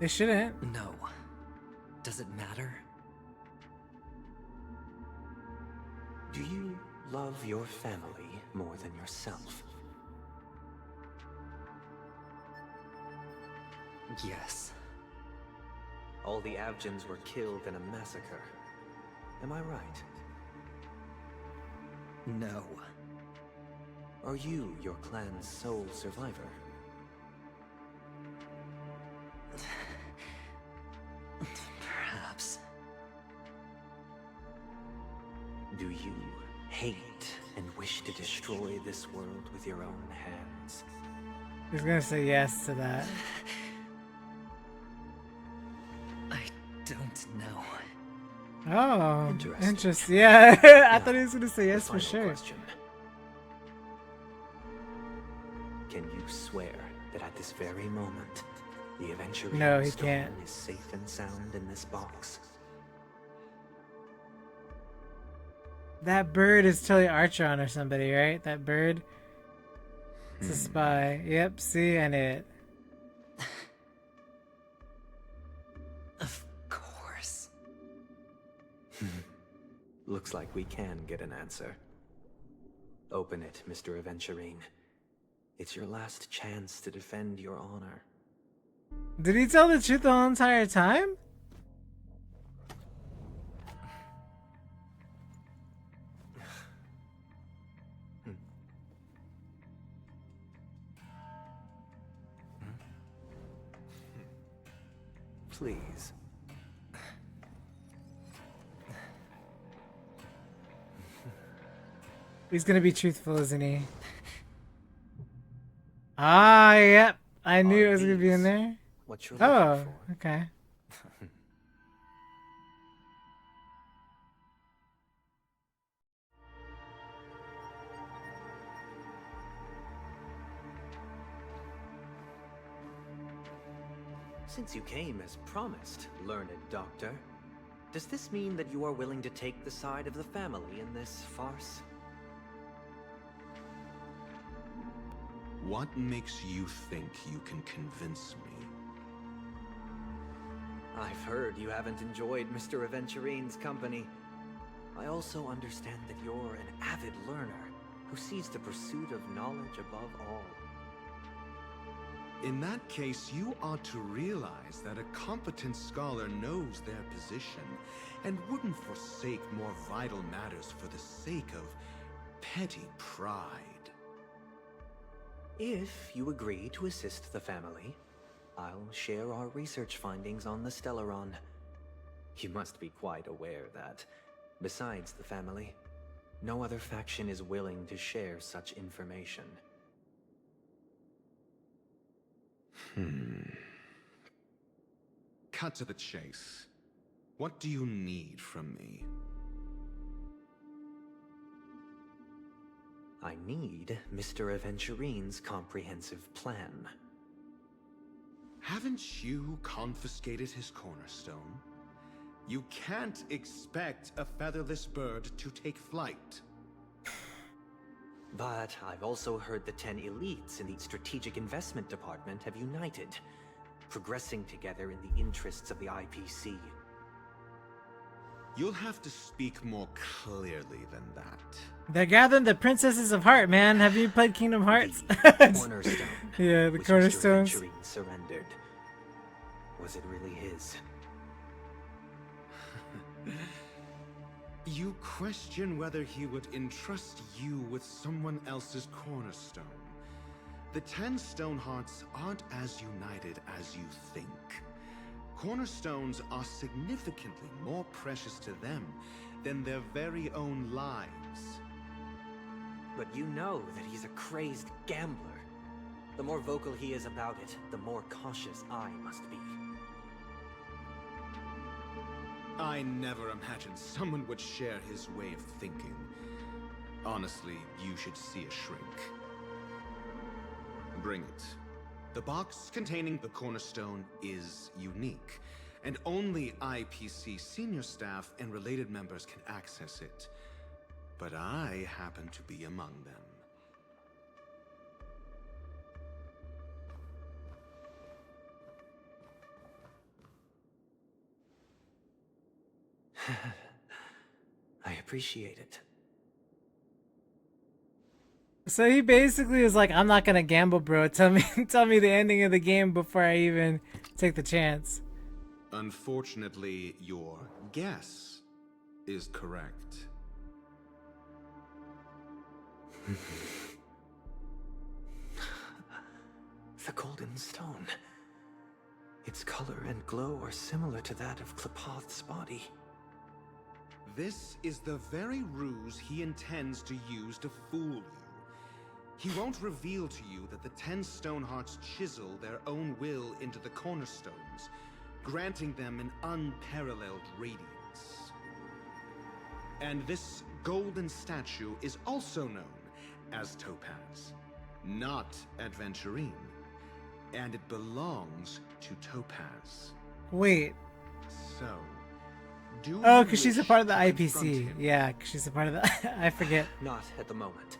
They shouldn't. No. Does it matter? Do you love your family more than yourself? Yes. All the Avgins were killed in a massacre. Am I right? No. Are you your clan's sole survivor? Perhaps. Do you hate and wish to destroy this world with your own hands? He's gonna say yes to that. I don't know. Oh, Interesting. interesting. Yeah, I thought he was gonna say yes The for final sure. question. Can you swear that at this very moment, The adventure No, he stone can't. is safe and sound in this box. That bird is totally Archon or somebody, right? That bird. It's a spy. Yep, see, I knew it. Of course. Looks like we can get an answer. Open it, Mr. Aventurine. It's your last chance to defend your honor. Did he tell the truth the whole entire time? Please. He's gonna be truthful, isn't he? Ah, yep. I knew it was gonna be in there. What you're Oh, looking for. okay. Since you came as promised, learned doctor, does this mean that you are willing to take the side of the family in this farce? What makes you think you can convince me? I've heard you haven't enjoyed Mr. Aventurine's company. I also understand that you're an avid learner who sees the pursuit of knowledge above all. In that case, you ought to realize that a competent scholar knows their position and wouldn't forsake more vital matters for the sake of petty pride. If you agree to assist the family, I'll share our research findings on the Stellaron. You must be quite aware that, besides the family, no other faction is willing to share such information. Cut to the chase. What do you need from me? I need Mr. Aventurine's comprehensive plan. Haven't you confiscated his cornerstone? You can't expect a featherless bird to take flight. But I've also heard the 10 elites in the Strategic Investment Department have united, progressing together in the interests of the IPC. You'll have to speak more clearly than that. They're gathering the princesses of heart, man. Have you played Kingdom Hearts? Cornerstone. Yeah, the which cornerstones. Mr. Aventurine surrendered. Was it really his? You question whether he would entrust you with someone else's cornerstone. The 10 Stonehearts aren't as united as you think. Cornerstones are significantly more precious to them than their very own lives. But you know that he's a crazed gambler. The more vocal he is about it, the more cautious I must be. I never imagined someone would share his way of thinking. Honestly, you should see a shrink. Bring it. The box containing the cornerstone is unique, and only IPC senior staff and related members can access it. But I happen to be among them. I appreciate it. So he basically was like, I'm not gonna gamble, bro. Tell me the ending of the game before I even take the chance. Unfortunately, your guess is correct. The golden stone. Its color and glow are similar to that of Klepoth's body. This is the very ruse he intends to use to fool you. He won't reveal to you that the 10 Stonehearts chisel their own will into the cornerstones, granting them an unparalleled radiance. And this golden statue is also known as Topaz, not Adventurine. and it belongs to Topaz. Wait. So, do Oh, you because she's a wish part of the to confront IPC. him? Yeah, 'cause she's a part of the... I forget. Not at the moment.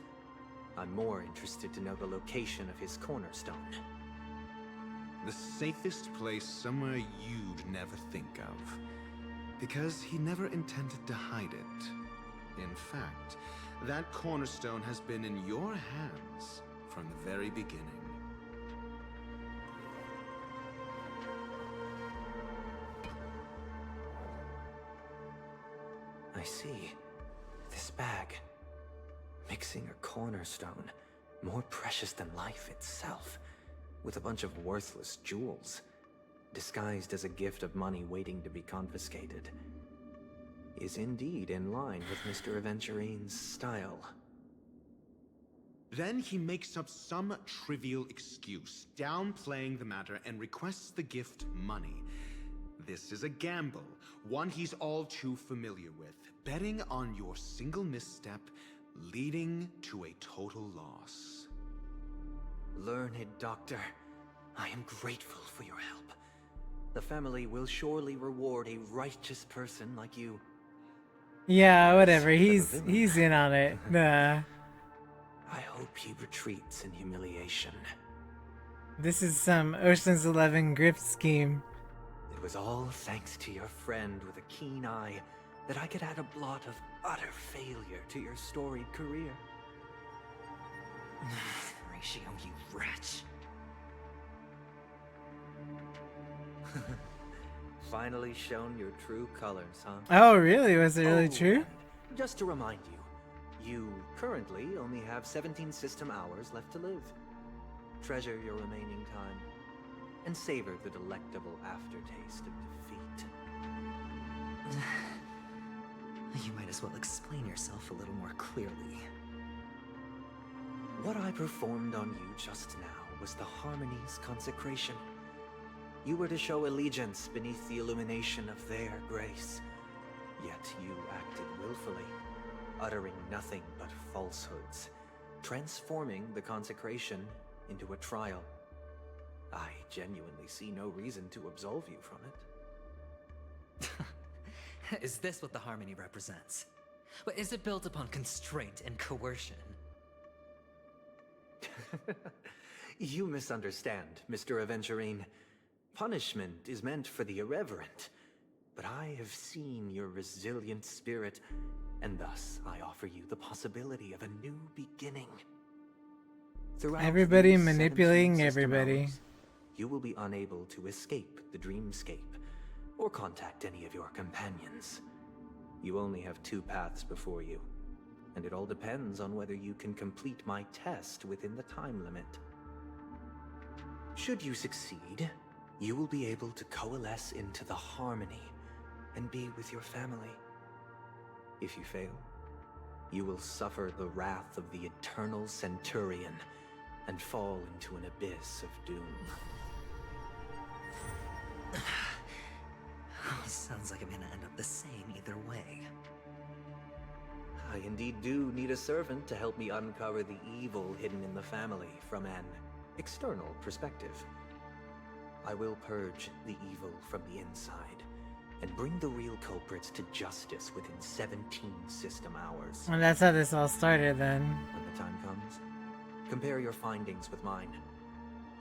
I'm more interested to know the location of his cornerstone. The safest place somewhere you'd never think of. Because he never intended to hide it. In fact, that cornerstone has been in your hands from the very beginning. I see. This bag. Mixing a cornerstone, more precious than life itself, with a bunch of worthless jewels, disguised as a gift of money waiting to be confiscated, is indeed in line with Mr. Aventurine's style. Then he makes up some trivial excuse, downplaying the matter, and requests the gift money. This is a gamble, one he's all too familiar with, betting on your single misstep, leading to a total loss. Learned doctor, I am grateful for your help. The family will surely reward a righteous person like you. Yeah, whatever. He's in on it. Nah. I hope he retreats in humiliation. This is some Ocean's 11 grift scheme. It was all thanks to your friend with a keen eye that I could add a blot of utter failure to your storied career. Ratio, you wretch. Finally shown your true colors, huh? Oh, really? Was it really true? Just to remind you, you currently only have 17 system hours left to live. Treasure your remaining time, and savor the delectable aftertaste of defeat. You might as well explain yourself a little more clearly. What I performed on you just now was the Harmony's consecration. You were to show allegiance beneath the illumination of their grace. Yet you acted willfully, uttering nothing but falsehoods, transforming the consecration into a trial. I genuinely see no reason to absolve you from it. Is this what the Harmony represents? But is it built upon constraint and coercion? You misunderstand, Mr. Aventurine. Punishment is meant for the irreverent, but I have seen your resilient spirit, and thus I offer you the possibility of a new beginning. Throughout Everybody these manipulating 17 system everybody. hours, you will be unable to escape the dreamscape, or contact any of your companions. You only have 2 paths before you, and it all depends on whether you can complete my test within the time limit. Should you succeed, you will be able to coalesce into the Harmony and be with your family. If you fail, you will suffer the wrath of the Eternal Centurion and fall into an abyss of doom. Sounds like I'm gonna end up the same either way. I indeed do need a servant to help me uncover the evil hidden in the family from an external perspective. I will purge the evil from the inside and bring the real culprits to justice within 17 system hours. Well, that's how this all started then. When the time comes, compare your findings with mine.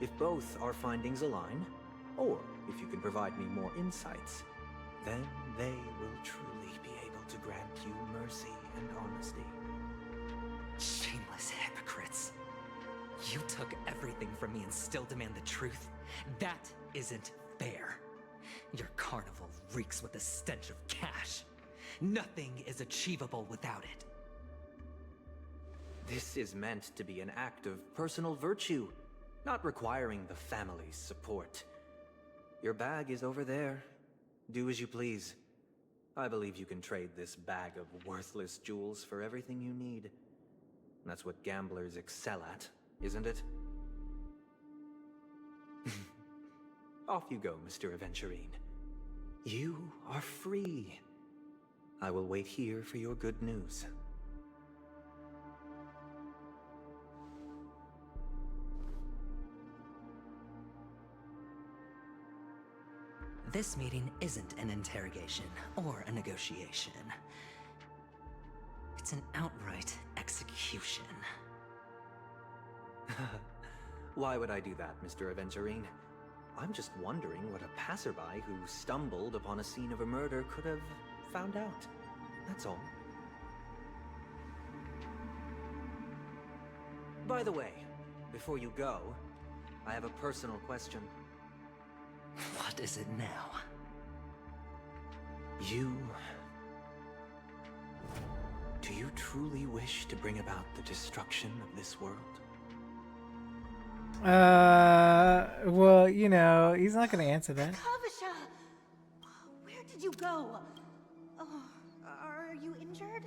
If both our findings align, or if you can provide me more insights, then they will truly be able to grant you mercy and honesty. Shameless hypocrites. You took everything from me and still demand the truth? That isn't fair. Your carnival reeks with the stench of cash. Nothing is achievable without it. This is meant to be an act of personal virtue, not requiring the family's support. Your bag is over there. Do as you please. I believe you can trade this bag of worthless jewels for everything you need. That's what gamblers excel at, isn't it? Off you go, Mr. Aventurine. You are free. I will wait here for your good news. This meeting isn't an interrogation or a negotiation. It's an outright execution. Why would I do that, Mr. Aventurine? I'm just wondering what a passerby who stumbled upon a scene of a murder could have found out. That's all. By the way, before you go, I have a personal question. What is it now? Do you truly wish to bring about the destruction of this world? Well, you know, he's not gonna answer that. Kavisha! Where did you go? Oh, are you injured?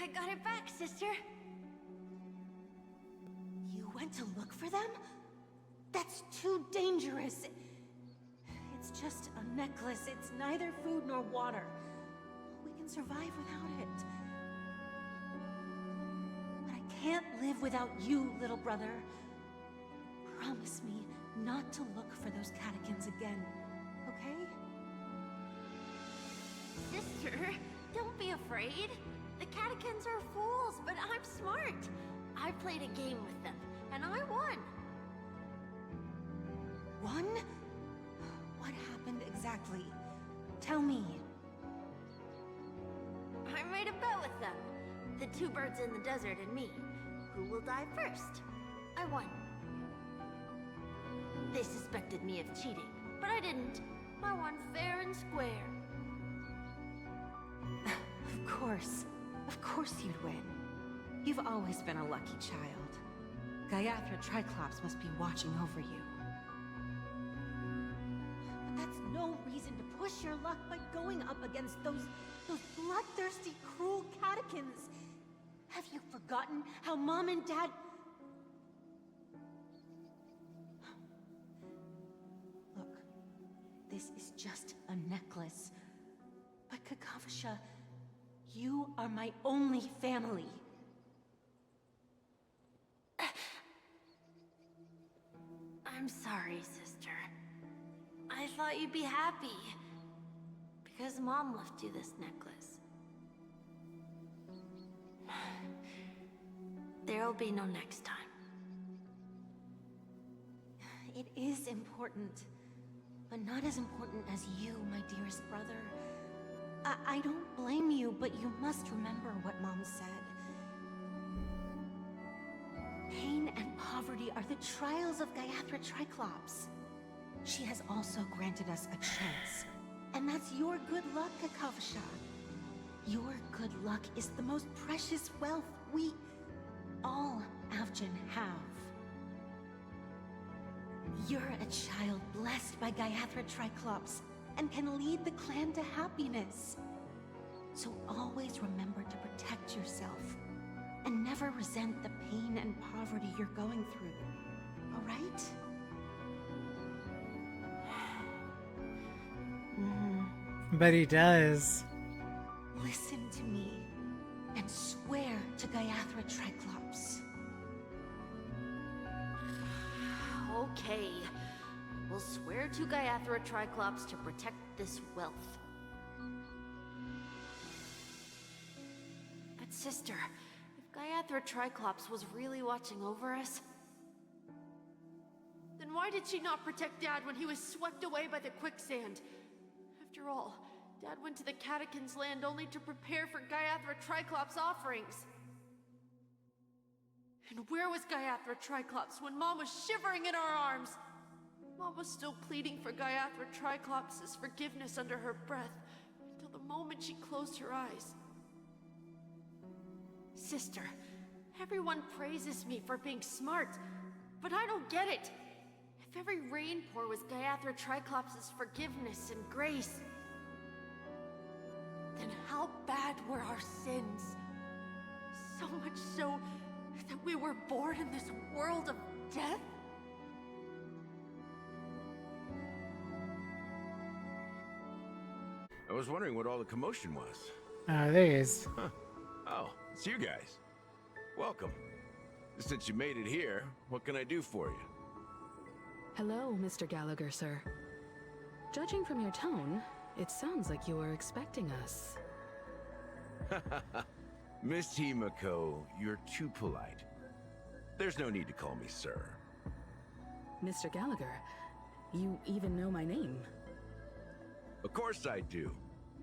I got it back, sister. You went to look for them? That's too dangerous. It's just a necklace. It's neither food nor water. We can survive without it. But I can't live without you, little brother. Promise me not to look for those catechins again, okay? Sister, don't be afraid. The catechins are fools, but I'm smart. I played a game with them, and I won. Won? What happened exactly? Tell me. I made a bet with them. The two birds in the desert and me. Who will die first? I won. They suspected me of cheating, but I didn't. I won fair and square. Of course you'd win. You've always been a lucky child. Gaiathra Triclops must be watching over you. But that's no reason to push your luck by going up against those bloodthirsty, cruel catechins. Have you forgotten how Mom and Dad... Look, this is just a necklace. But Kavisha, you are my only family. I'm sorry, sister. I thought you'd be happy. Because Mom left you this necklace. There'll be no next time. It is important, but not as important as you, my dearest brother. I don't blame you, but you must remember what Mom said. Pain and poverty are the trials of Gaiathra Triclops. She has also granted us a chance. And that's your good luck, Kavisha. Your good luck is the most precious wealth we, all Avgin, have. You're a child blessed by Gaiathra Triclops and can lead the clan to happiness. So always remember to protect yourself and never resent the pain and poverty you're going through. All right? But he does. Listen to me and swear to Gaiathra Triclops. Okay. We'll swear to Gaiathra Triclops to protect this wealth. But sister, if Gaiathra Triclops was really watching over us, then why did she not protect Dad when he was swept away by the quicksand? After all, Dad went to the Catechins' land only to prepare for Gaiathra Triclops' offerings. And where was Gaiathra Triclops when Mom was shivering in our arms? Mom was still pleading for Gaiathra Triclops' forgiveness under her breath, until the moment she closed her eyes. Sister, everyone praises me for being smart, but I don't get it. If every rain pour was Gaiathra Triclops' forgiveness and grace, then how bad were our sins? So much so that we were born in this world of death? I was wondering what all the commotion was. Oh, there he is. Huh. Oh, it's you guys. Welcome. Since you made it here, what can I do for you? Hello, Mr. Gallagher, sir. Judging from your tone, it sounds like you were expecting us. Miss Himiko, you're too polite. There's no need to call me sir. Mr. Gallagher, you even know my name. Of course I do.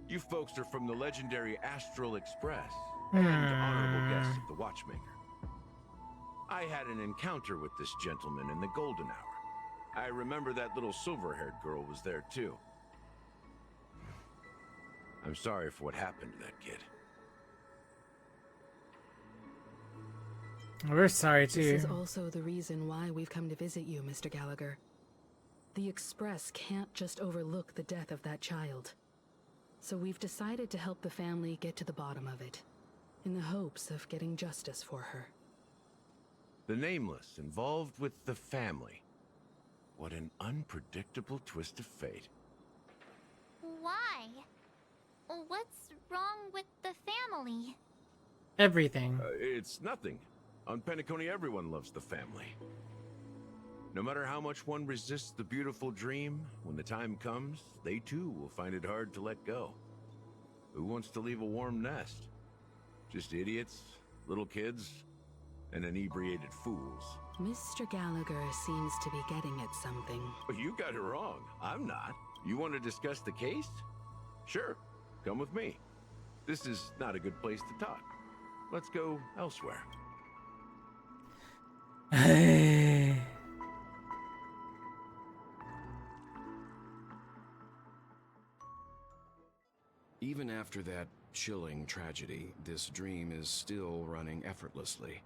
You folks are from the legendary Astral Express and honorable guests of the Watchmaker. I had an encounter with this gentleman in the Golden Hour. I remember that little silver-haired girl was there too. I'm sorry for what happened to that kid. We're sorry too. This is also the reason why we've come to visit you, Mr. Gallagher. The Express can't just overlook the death of that child. So we've decided to help the family get to the bottom of it, in the hopes of getting justice for her. The Nameless involved with the family. What an unpredictable twist of fate. Why? What's wrong with the family? Everything. It's nothing. On Penacony, everyone loves the family. No matter how much one resists the beautiful dream, when the time comes, they too will find it hard to let go. Who wants to leave a warm nest? Just idiots, little kids, and inebriated fools. Mr. Gallagher seems to be getting at something. You got it wrong. I'm not. You want to discuss the case? Sure. Come with me. This is not a good place to talk. Let's go elsewhere. Even after that chilling tragedy, this dream is still running effortlessly.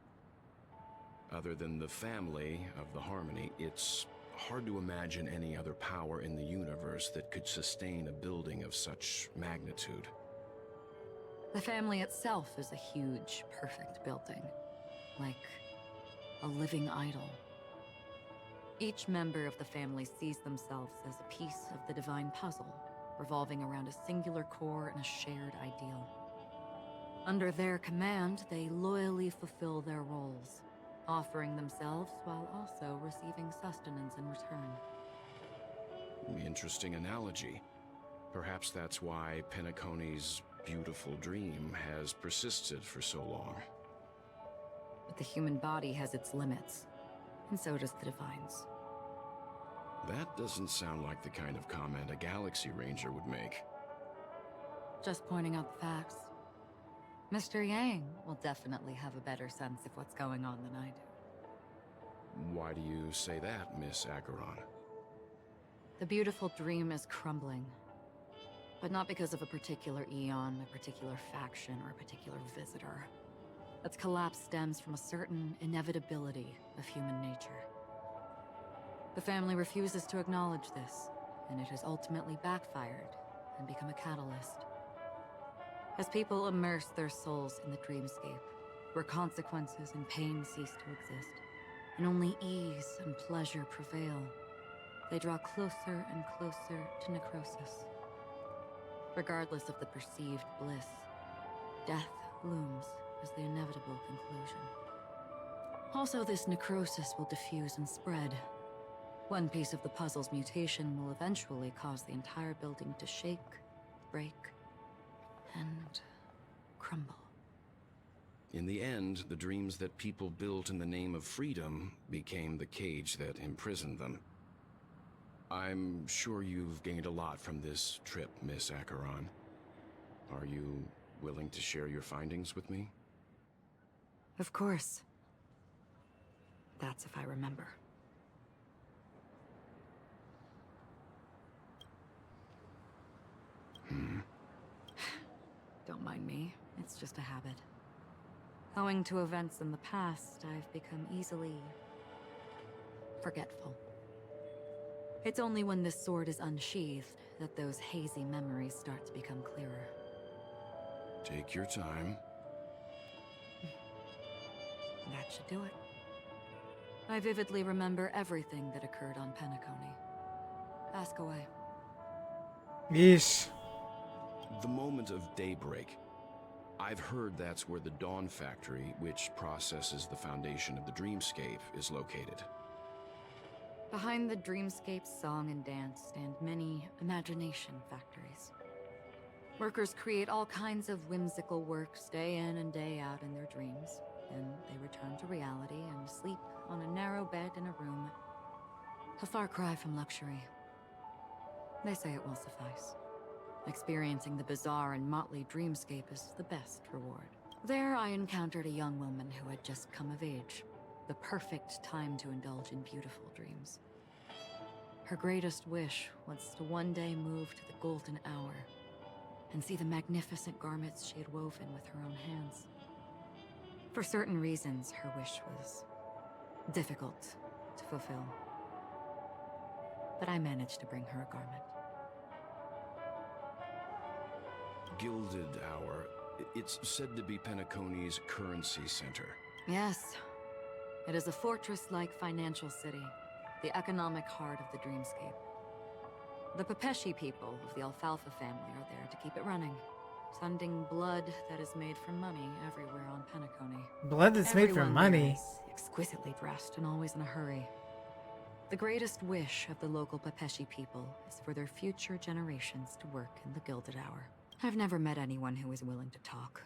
Other than the family of the Harmony, it's hard to imagine any other power in the universe that could sustain a building of such magnitude. The family itself is a huge, perfect building. Like a living idol. Each member of the family sees themselves as a piece of the divine puzzle, revolving around a singular core and a shared ideal. Under their command, they loyally fulfill their roles, offering themselves while also receiving sustenance in return. Interesting analogy. Perhaps that's why Penacony's beautiful dream has persisted for so long. But the human body has its limits, and so does the Divines. That doesn't sound like the kind of comment a Galaxy Ranger would make. Just pointing out the facts. Mr. Yang will definitely have a better sense of what's going on than I do. Why do you say that, Miss Acheron? The beautiful dream is crumbling. But not because of a particular eon, a particular faction, or a particular visitor. Its collapse stems from a certain inevitability of human nature. The family refuses to acknowledge this, and it has ultimately backfired and become a catalyst. As people immerse their souls in the dreamscape, where consequences and pain cease to exist, and only ease and pleasure prevail, they draw closer and closer to necrosis. Regardless of the perceived bliss, death looms as the inevitable conclusion. Also, this necrosis will diffuse and spread. One piece of the puzzle's mutation will eventually cause the entire building to shake, break, and crumble. In the end, the dreams that people built in the name of freedom became the cage that imprisoned them. I'm sure you've gained a lot from this trip, Miss Acheron. Are you willing to share your findings with me? Of course. That's if I remember. Don't mind me. It's just a habit. Owing to events in the past, I've become easily forgetful. It's only when this sword is unsheathed that those hazy memories start to become clearer. Take your time. That should do it. I vividly remember everything that occurred on Penacony. Ask away. Yeesh. The moment of daybreak. I've heard that's where the Dawn Factory, which processes the foundation of the dreamscape, is located. Behind the dreamscape's song and dance stand many imagination factories. Workers create all kinds of whimsical works day in and day out in their dreams. Then they return to reality and sleep on a narrow bed in a room. A far cry from luxury. They say it will suffice. Experiencing the bizarre and motley dreamscape is the best reward. There I encountered a young woman who had just come of age. The perfect time to indulge in beautiful dreams. Her greatest wish was to one day move to the golden hour and see the magnificent garments she had woven with her own hands. For certain reasons, her wish was difficult to fulfill. But I managed to bring her a garment. Gilded Hour. It's said to be Penacony's currency center. Yes. It is a fortress-like financial city, the economic heart of the dreamscape. The Pepeshi people of the Alfalfa family are there to keep it running, sending blood that is made from money everywhere on Penacony. Blood that's made from money? Is exquisitely dressed and always in a hurry. The greatest wish of the local Pepeshi people is for their future generations to work in the Gilded Hour. I've never met anyone who is willing to talk.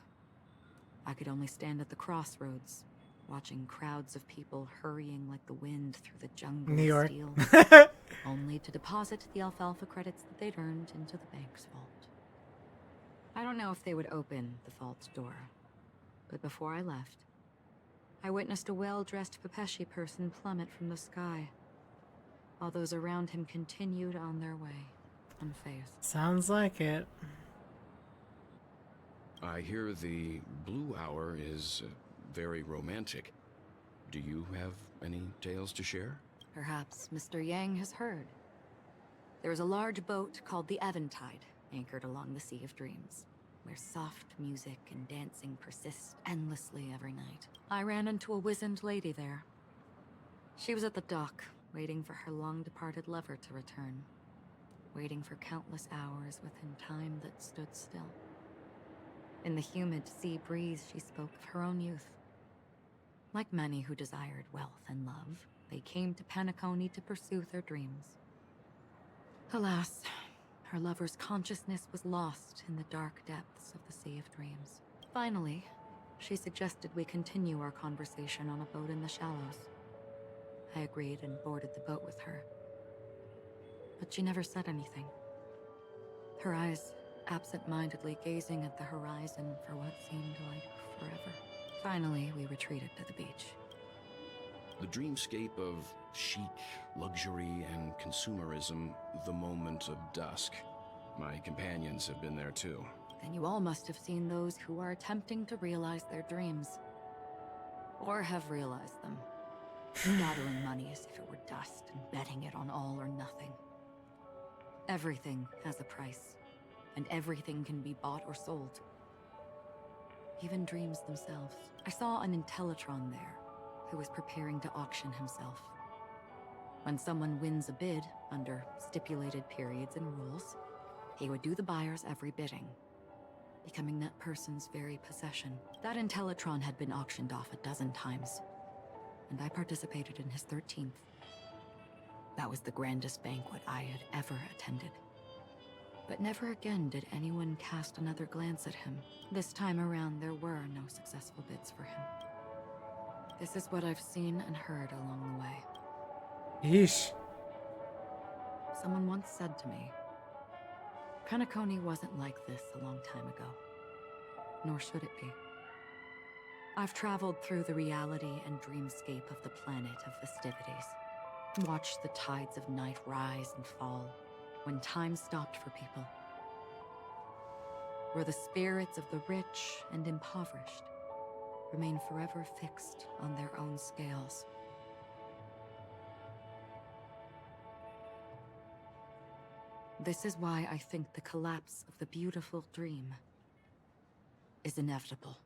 I could only stand at the crossroads, watching crowds of people hurrying like the wind through the jungle New York. of steel, only to deposit the alfalfa credits that they'd earned into the bank's vault. I don't know if they would open the vault door, but before I left, I witnessed a well-dressed Pepeshi person plummet from the sky, while those around him continued on their way, unfazed. Sounds like it. I hear the Blue Hour is very romantic. Do you have any tales to share? Perhaps Mr. Yang has heard. There is a large boat called the Eventide, anchored along the Sea of Dreams, where soft music and dancing persist endlessly every night. I ran into a wizened lady there. She was at the dock, waiting for her long-departed lover to return, waiting for countless hours within time that stood still. In the humid sea breeze, she spoke of her own youth. Like many who desired wealth and love, they came to Penacony to pursue their dreams. Alas, her lover's consciousness was lost in the dark depths of the Sea of Dreams. Finally, she suggested we continue our conversation on a boat in the shallows. I agreed and boarded the boat with her. But she never said anything. Her eyes absent-mindedly gazing at the horizon for what seemed like forever. Finally, we retreated to the beach. The dreamscape of chic, luxury, and consumerism, the moment of dusk. My companions have been there too. Then you all must have seen those who are attempting to realize their dreams. Or have realized them. Gathering money as if it were dust and betting it on all or nothing. Everything has a price. And everything can be bought or sold. Even dreams themselves. I saw an Intellitron there, who was preparing to auction himself. When someone wins a bid, under stipulated periods and rules, he would do the buyer's every bidding, becoming that person's very possession. That Intellitron had been auctioned off 12 times, and I participated in his 13th. That was the grandest banquet I had ever attended. But never again did anyone cast another glance at him. This time around, there were no successful bids for him. This is what I've seen and heard along the way. Yeesh. Someone once said to me, Penacony wasn't like this a long time ago. Nor should it be. I've traveled through the reality and dreamscape of the planet of festivities. Watched the tides of night rise and fall, when time stopped for people. Where the spirits of the rich and impoverished remain forever fixed on their own scales. This is why I think the collapse of the beautiful dream is inevitable.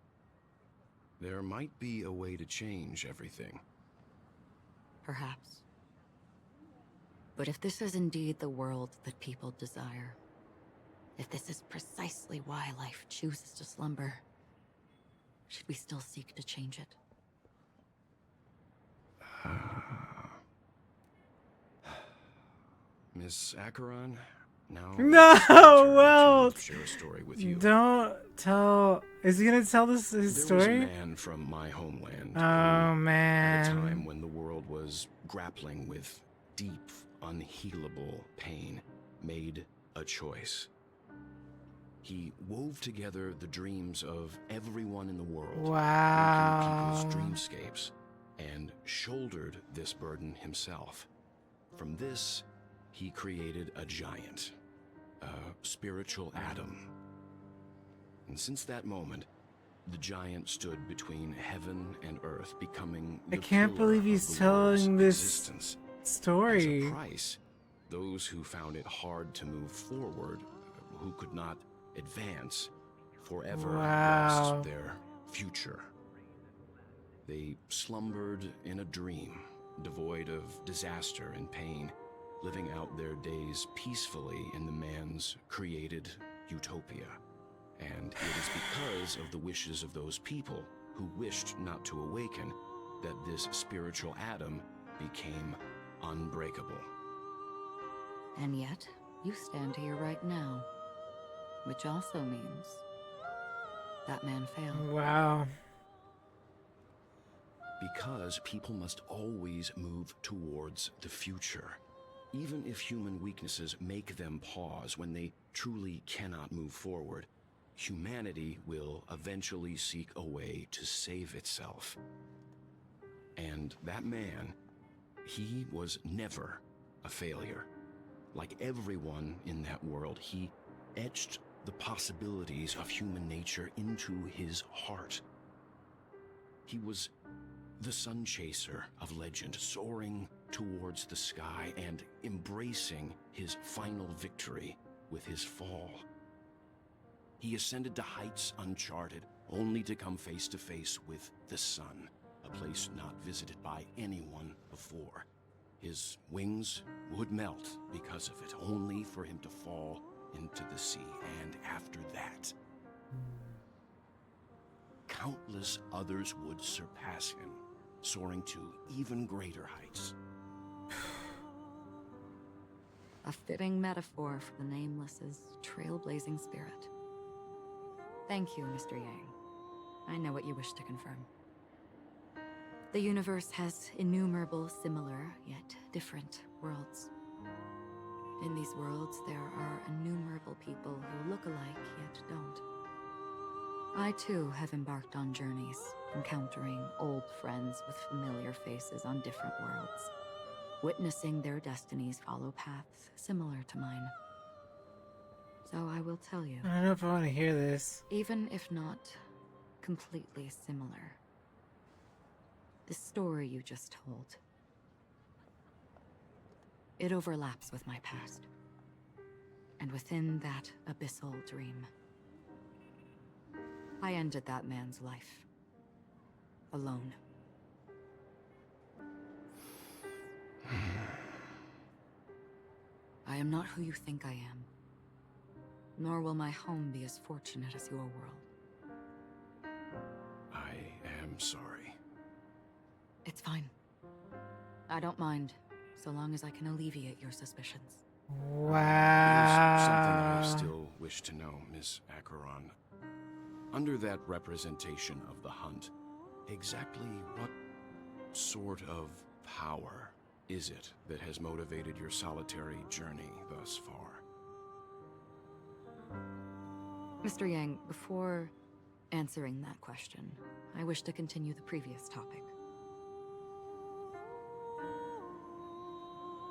There might be a way to change everything. Perhaps. But if this is indeed the world that people desire, if this is precisely why life chooses to slumber, should we still seek to change it? Miss Acheron, now No, it's my turn well, to share a story with you. don't tell. Is he gonna tell this his There story? was a man from my homeland Oh who, at a man. time when the world was grappling with deep, unhealable pain, made a choice. He wove together the dreams of everyone in the world Wow. into people's dreamscapes and shouldered this burden himself. From this, he created a giant, a spiritual atom. And since that moment, the giant stood between heaven and earth, becoming the I can't pillar believe of he's the world's telling this existence. story. As a price, those who found it hard to move forward, who could not advance, forever Wow. lost their future. They slumbered in a dream, devoid of disaster and pain, living out their days peacefully in the man's created utopia. And it is because of the wishes of those people who wished not to awaken that this spiritual atom became unbreakable. And yet, you stand here right now. Which also means that man failed. Wow. Because people must always move towards the future. Even if human weaknesses make them pause when they truly cannot move forward, humanity will eventually seek a way to save itself. And that man, he was never a failure. Like everyone in that world, he etched the possibilities of human nature into his heart. He was the sun chaser of legend, soaring towards the sky and embracing his final victory with his fall. He ascended to heights uncharted, only to come face to face with the sun, a place not visited by anyone before. His wings would melt because of it, only for him to fall into the sea, and after that, countless others would surpass him, soaring to even greater heights. A fitting metaphor for the Nameless's trailblazing spirit. Thank you, Mr. Yang. I know what you wish to confirm. The universe has innumerable similar, yet different worlds. In these worlds, there are innumerable people who look alike, yet don't. I too have embarked on journeys, encountering old friends with familiar faces on different worlds, witnessing their destinies follow paths similar to mine. So I will tell you. I don't know if I want to hear this. Even if not completely similar, the story you just told, it overlaps with my past. And within that abyssal dream, I ended that man's life. Alone. I am not who you think I am. Nor will my home be as fortunate as your world. I am sorry. It's fine. I don't mind, so long as I can alleviate your suspicions. Wow. Here's something I still wish to know, Miss Acheron. Under that representation of the hunt, exactly what sort of power is it that has motivated your solitary journey thus far? Mr. Yang, before answering that question, I wish to continue the previous topic.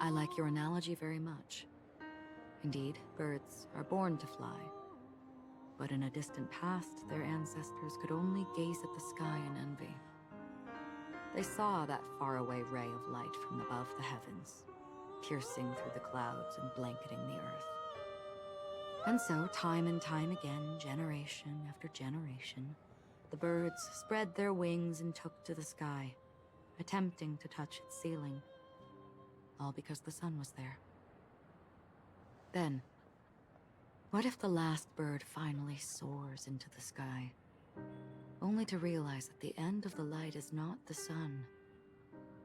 I like your analogy very much. Indeed, birds are born to fly. But in a distant past, their ancestors could only gaze at the sky in envy. They saw that faraway ray of light from above the heavens, piercing through the clouds and blanketing the earth. And so, time and time again, generation after generation, the birds spread their wings and took to the sky, attempting to touch its ceiling, all because the sun was there. Then, what if the last bird finally soars into the sky, only to realize that the end of the light is not the sun,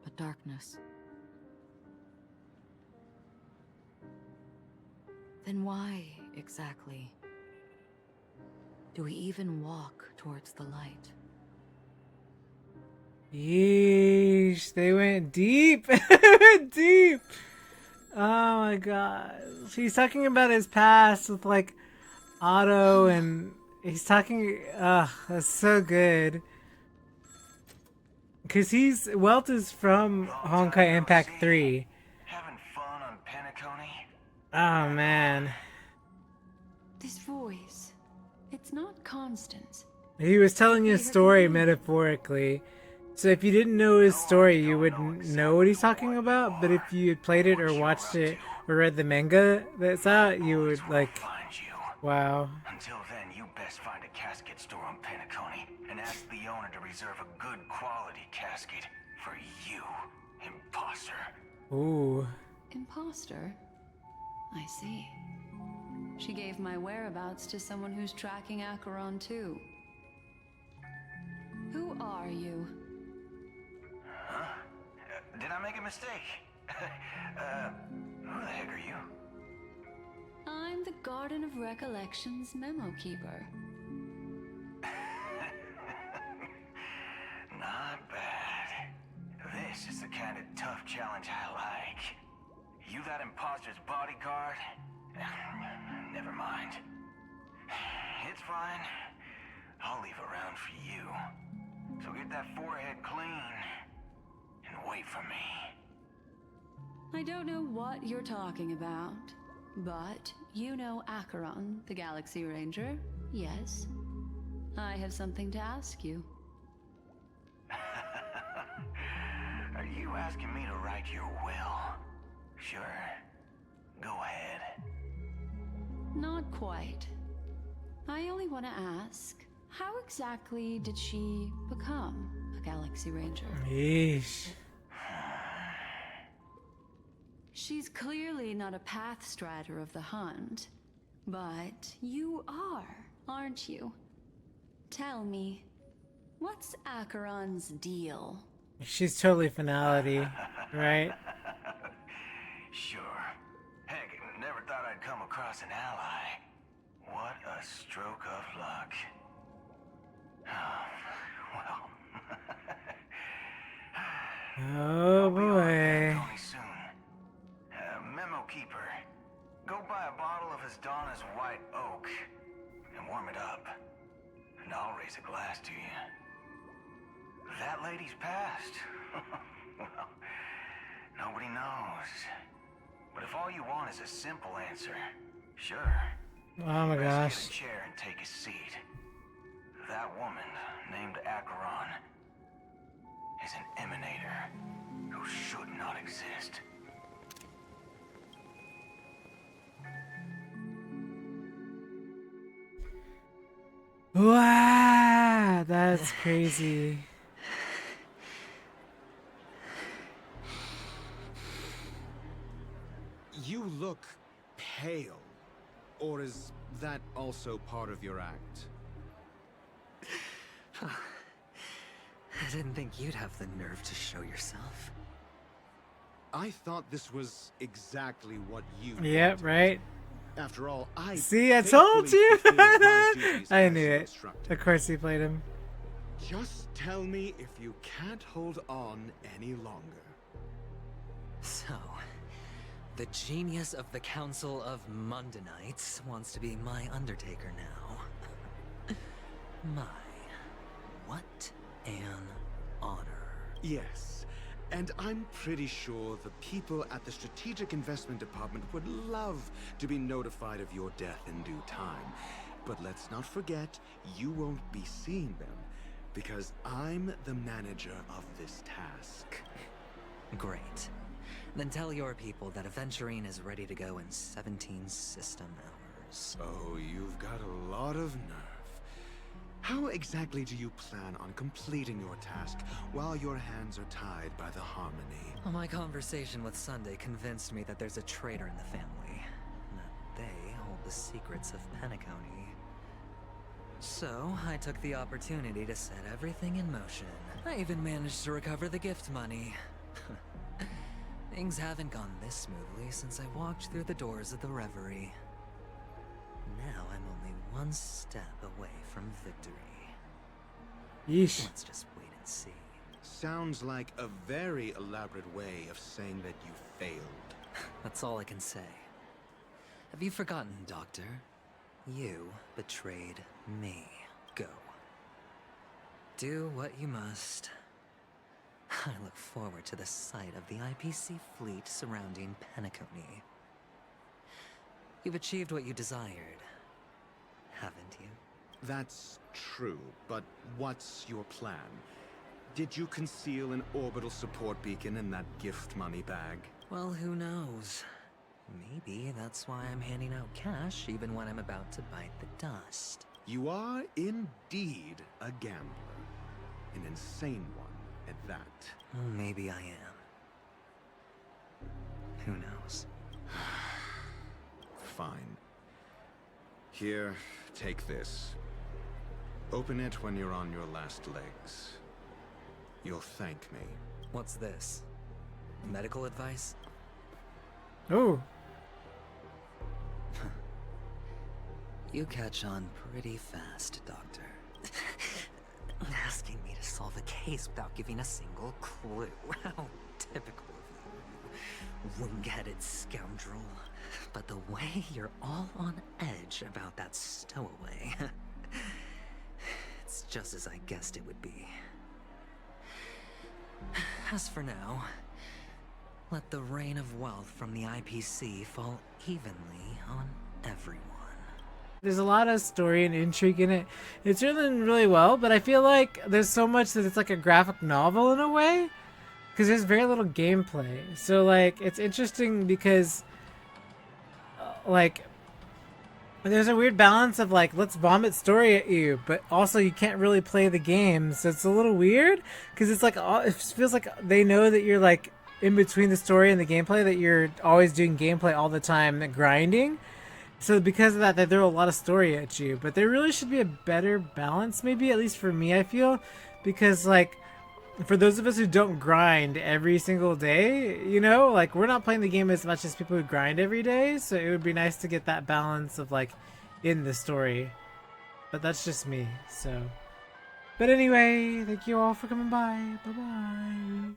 but darkness? Then why, exactly, do we even walk towards the light? Yeesh, they went deep. Deep. Oh my god. He's talking about his past with like Otto, and he's talking, that's so good. Cause Welt is from Honkai Impact 3. Having fun on Penacony? Oh man. This voice, it's not Constance. He was telling you a story metaphorically. So if you didn't know his story, you wouldn't know what he's talking about. But if you had played it or watched it or read the manga that's out, you would like, wow. Until then, you best find a casket store on Penacony and ask the owner to reserve a good quality casket for you, imposter. Ooh. Imposter? I see. She gave my whereabouts to someone who's tracking Acheron too. Who are you? Huh? Did I make a mistake? Who the heck are you? I'm the Garden of Recollection's memo keeper. Not bad. This is the kind of tough challenge I like. You that imposter's bodyguard? Never mind. It's fine. I'll leave a round for you. So get that forehead clean and wait for me. I don't know what you're talking about, but you know Acheron, the Galaxy Ranger, yes? I have something to ask you. Are you asking me to write your will? Sure. Go ahead. Not quite. I only want to ask, how exactly did she become a Galaxy Ranger? Yeesh. She's clearly not a path strider of the hunt, but you are, aren't you? Tell me, what's Acheron's deal? She's totally finality, right? Sure. Heck, never thought I'd come across an ally. What a stroke of luck. Well. Oh boy. Soon. Memo keeper. Go buy a bottle of Donna's white oak and warm it up. And I'll raise a glass to you. That lady's passed. Well, nobody knows. But if all you want is a simple answer, sure. Oh my gosh. Get a chair and take a seat. That woman, named Acheron, is an emanator who should not exist. Wow, that's crazy. You look pale. Or is that also part of your act? I didn't think you'd have the nerve to show yourself. I thought this was exactly what you Yeah, wanted. right? After all, I See, I told you! faithfully fulfilled my duties I as knew your it. instructor. Of course he played him. Just tell me if you can't hold on any longer. So, the genius of the Council of Mundanites wants to be my Undertaker now. What an honor. Yes, and I'm pretty sure the people at the Strategic Investment Department would love to be notified of your death in due time. But let's not forget, you won't be seeing them, because I'm the manager of this task. Great. Then tell your people that Aventurine is ready to go in 17 system hours. Oh, you've got a lot of nerve. How exactly do you plan on completing your task while your hands are tied by the harmony? Well, my conversation with Sunday convinced me that there's a traitor in the family, and that they hold the secrets of Penacony. So, I took the opportunity to set everything in motion. I even managed to recover the gift money. Things haven't gone this smoothly since I walked through the doors of the Reverie. now I'm only one step away from victory. Yeesh. Let's just wait and see. Sounds like a very elaborate way of saying that you failed. That's all I can say. Have you forgotten, Doctor? You betrayed me. Go. Do what you must. I look forward to the sight of the IPC fleet surrounding Penacony. You've achieved what you desired, haven't you? That's true, but what's your plan? Did you conceal an orbital support beacon in that gift money bag? Well, who knows? Maybe that's why I'm handing out cash even when I'm about to bite the dust. You are indeed a gambler. An insane one at that. Well, maybe I am. Who knows? Fine. Here, take this. Open it when you're on your last legs. You'll thank me. What's this? Medical advice? Oh. You catch on pretty fast, Doctor. Asking me to solve a case without giving a single clue. How typical of you, wing-headed scoundrel. But the way you're all on edge about that stowaway, it's just as I guessed it would be. As for now, let the rain of wealth from the IPC fall evenly on everyone. There's a lot of story and intrigue in it. It's written really well, but I feel like there's so much that it's like a graphic novel in a way, because there's very little gameplay. So like it's interesting because like there's a weird balance of like, let's vomit story at you, but also you can't really play the game, so it's a little weird because it's like it feels like they know that you're like in between the story and the gameplay, that you're always doing gameplay all the time, grinding. So because of that, they throw a lot of story at you. But there really should be a better balance, maybe, at least for me, I feel. Because, like, for those of us who don't grind every single day, you know, like, we're not playing the game as much as people who grind every day. So it would be nice to get that balance of, like, in the story. But that's just me, so. But anyway, thank you all for coming by. Bye-bye.